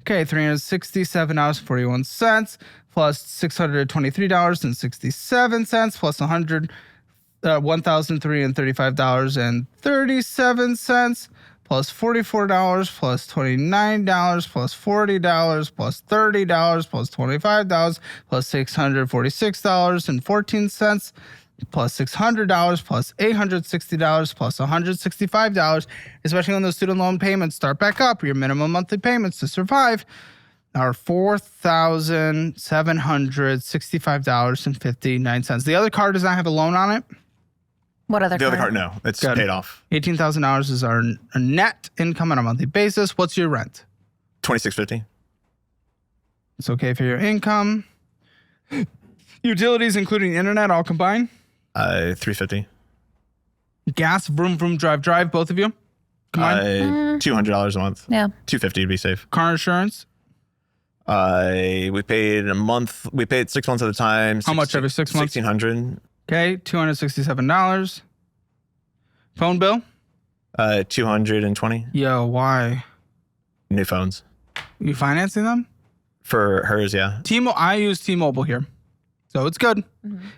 Okay, $367.41 plus $623.67 plus $1,335.37 plus $44 plus $29 plus $40 plus $30 plus $25 plus $646.14 plus $600 plus $860 plus $165, especially when those student loan payments start back up. Your minimum monthly payments to survive are $4,765.59. The other card does not have a loan on it. What other The other card? card, no. It's Good. paid off. $18,000 is our net income on a monthly basis. What's your rent? $2,650. It's okay for your income. Utilities, including internet, all combined. $350. Gas, vroom, vroom, drive, both of you. Combined. $200 a month. Yeah. $250 to be safe. Car insurance. We paid a month. We paid 6 months at a time. How much every 6 months? $1,600. Okay, $267. Phone bill? 220. Yo, why? New phones You financing them? for hers. Yeah. I use T-Mobile here, so it's good.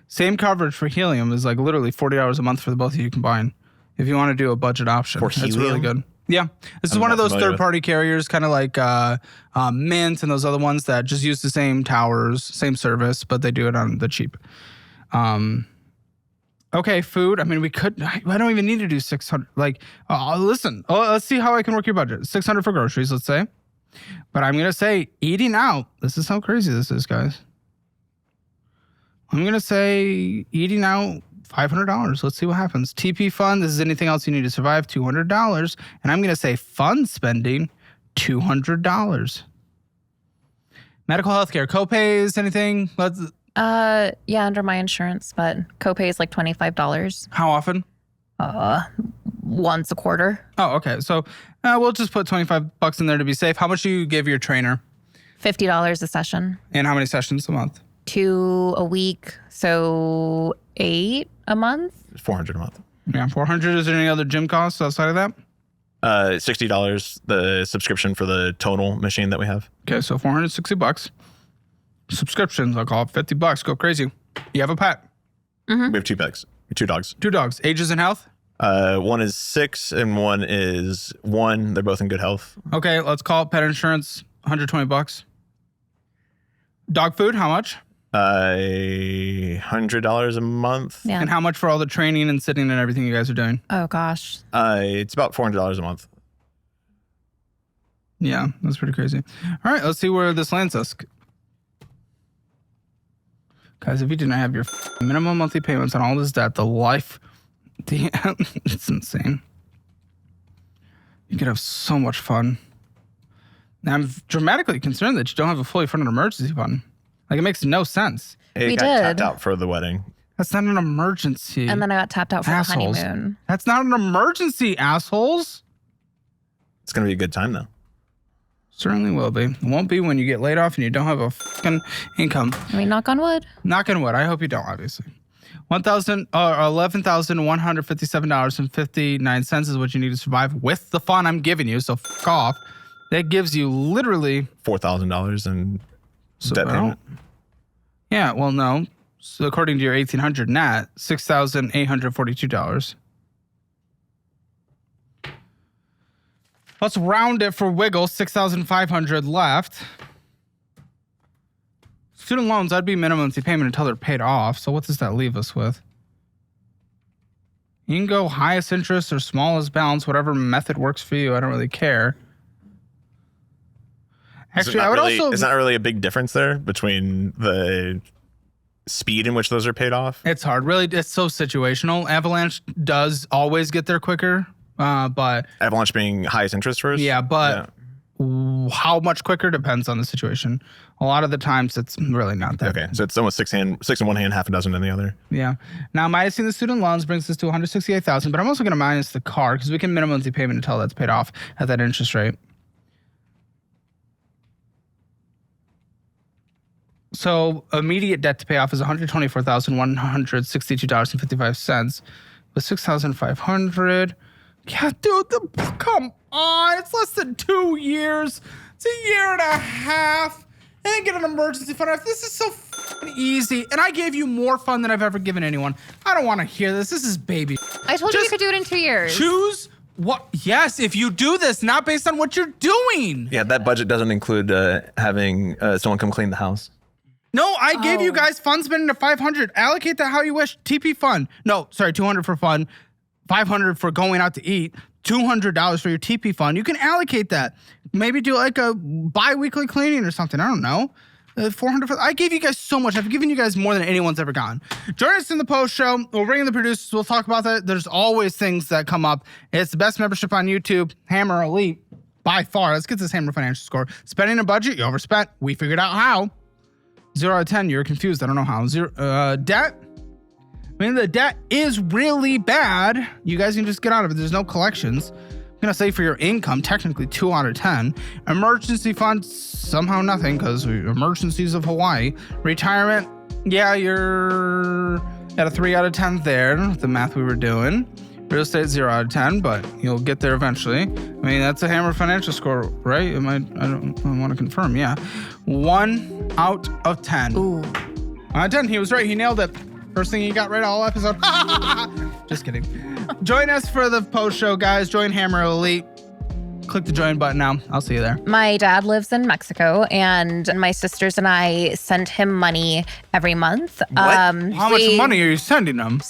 Same coverage for Helium is like literally $40 a month for the both of you combined. If you want to do a budget option, For it's really Helium? good. Yeah, this is I'm one of not those familiar with- third-party carriers, kind of like Mint and those other ones that just use the same towers, same service, but they do it on the cheap. Okay, food. I mean, we could. I don't even need to do 600. Like, listen. Let's see how I can work your budget. 600 for groceries, let's say. But I'm gonna say eating out. This is how crazy this is, guys. I'm gonna say eating out $500. Let's see what happens. TP fund. This is anything else you need to survive. $200. And I'm gonna say fund spending $200. Medical healthcare copays. Anything? Yeah, under my insurance, but copay is like $25. How often? Once a quarter. Oh, okay. So we'll just put $25 in there to be safe. How much do you give your trainer? $50 a session. And how many sessions a month? 2 a week, so 8 a month. $400 a month. Yeah, 400. Is there any other gym costs outside of that? $60 the subscription for the tonal machine that we have. Okay, so $460. Subscriptions, I'll call it $50. Go crazy. You have a pet. We have 2 pets, 2 dogs. 2 dogs. Ages and health? One is 6 and one is 1. They're both in good health. Okay, let's call it pet insurance, $120. Dog food, how much? $100 a month. Yeah. And how much for all the training and sitting and everything you guys are doing? Oh gosh. It's about $400 a month. Yeah, that's pretty crazy. All right, let's see where this lands us. Guys, if you didn't have your minimum monthly payments on all this debt, it's insane. You could have so much fun. Now, I'm dramatically concerned that you don't have a fully funded emergency fund. Like, it makes no sense. It We got tapped did. out for the wedding. That's not an emergency. And then I got tapped out for Assholes. the honeymoon. That's not an emergency, assholes. It's going to be a good time, though. Certainly will be. It won't be when you get laid off and you don't have a fucking income. I mean, knock on wood. Knock on wood. I hope you don't, obviously. $11,157.59 is what you need to survive with the fun I'm giving you. So fuck off. That gives you literally $4,000 in so debt payment. Yeah, well, no. So according to your 1,800 nat, $6,842. Let's round it for wiggle. 6,500 left. Student loans, that'd be minimum monthly payment until they're paid off. So what does that leave us with? You can go highest interest or smallest balance, whatever method works for you. I don't really care. Actually, I would also... Is not really a big difference there between the speed in which those are paid off? It's hard. Really, it's so situational. Avalanche does always get there quicker, but... Avalanche being highest interest first? Yeah, but how much quicker depends on the situation. A lot of the times, it's really not that. Okay, so it's almost 6 in one hand, half a dozen in the other. Yeah. Now, minusing the student loans brings us to $168,000, but I'm also going to minus the car because we can minimum monthly payment until that's paid off at that interest rate. So immediate debt to pay off is $124,162.55 with $6,500. Yeah, dude, come on. It's less than 2 years. It's a year and a half. And then get an emergency fund. This is so fucking easy. And I gave you more fun than I've ever given anyone. I don't want to hear this. This is baby. I told you Just you could do it in 2 years. Choose what? Yes, if you do this, not based on what you're doing. Yeah, that budget doesn't include having someone come clean the house. No, I gave you guys fun spending to 500. Allocate that how you wish. TP fun. No, sorry, 200 for fun, 500 for going out to eat, $200 for your TP fund. You can allocate that. Maybe do like a bi-weekly cleaning or something. I don't know. 400 for, I gave you guys so much. I've given you guys more than anyone's ever gotten. Join us in the post show. We'll bring in the producers. We'll talk about that. There's always things that come up. It's the best membership on YouTube. Hammer Elite by far. Let's get this Hammer financial score. Spending a budget, you overspent. We figured out how. 0 out of 10, you're confused. I don't know how. Debt. I mean, the debt is really bad. You guys can just get out of it. There's no collections. gonna say for your income, technically 2 out of 10. Emergency fund, somehow nothing because emergencies of Hawaii. Retirement, yeah, you're at a 3 out of 10 there. The math we were doing. Real estate 0 out of 10, but you'll get there eventually. I mean, that's a Hammer financial score, right? I want to confirm. Yeah, 1 out of 10. Ooh. 1 out of 10. He was right. He nailed it. First thing he got right all episode. Just kidding. Join us for the post show, guys. Join Hammer Elite. Click the join button now. I'll see you there. My dad lives in Mexico, and my sisters and I send him money every month. How much money are you sending them?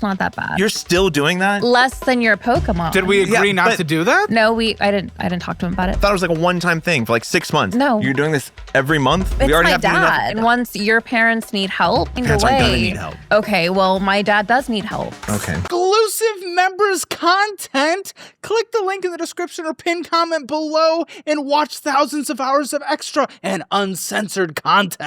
Not that bad. You're still doing that? Less than your Pokemon. Did we agree not but- to do that? No, I didn't talk to him about it. I thought it was like a one-time thing for like 6 months. No. You're doing this every month? It's we already my have to do that. dad. And once your parents need help, Parents aren't gonna need help. Okay, well, my dad does need help. Okay. Exclusive members content. Click the link in the description or pinned comment below and watch thousands of hours of extra and uncensored content.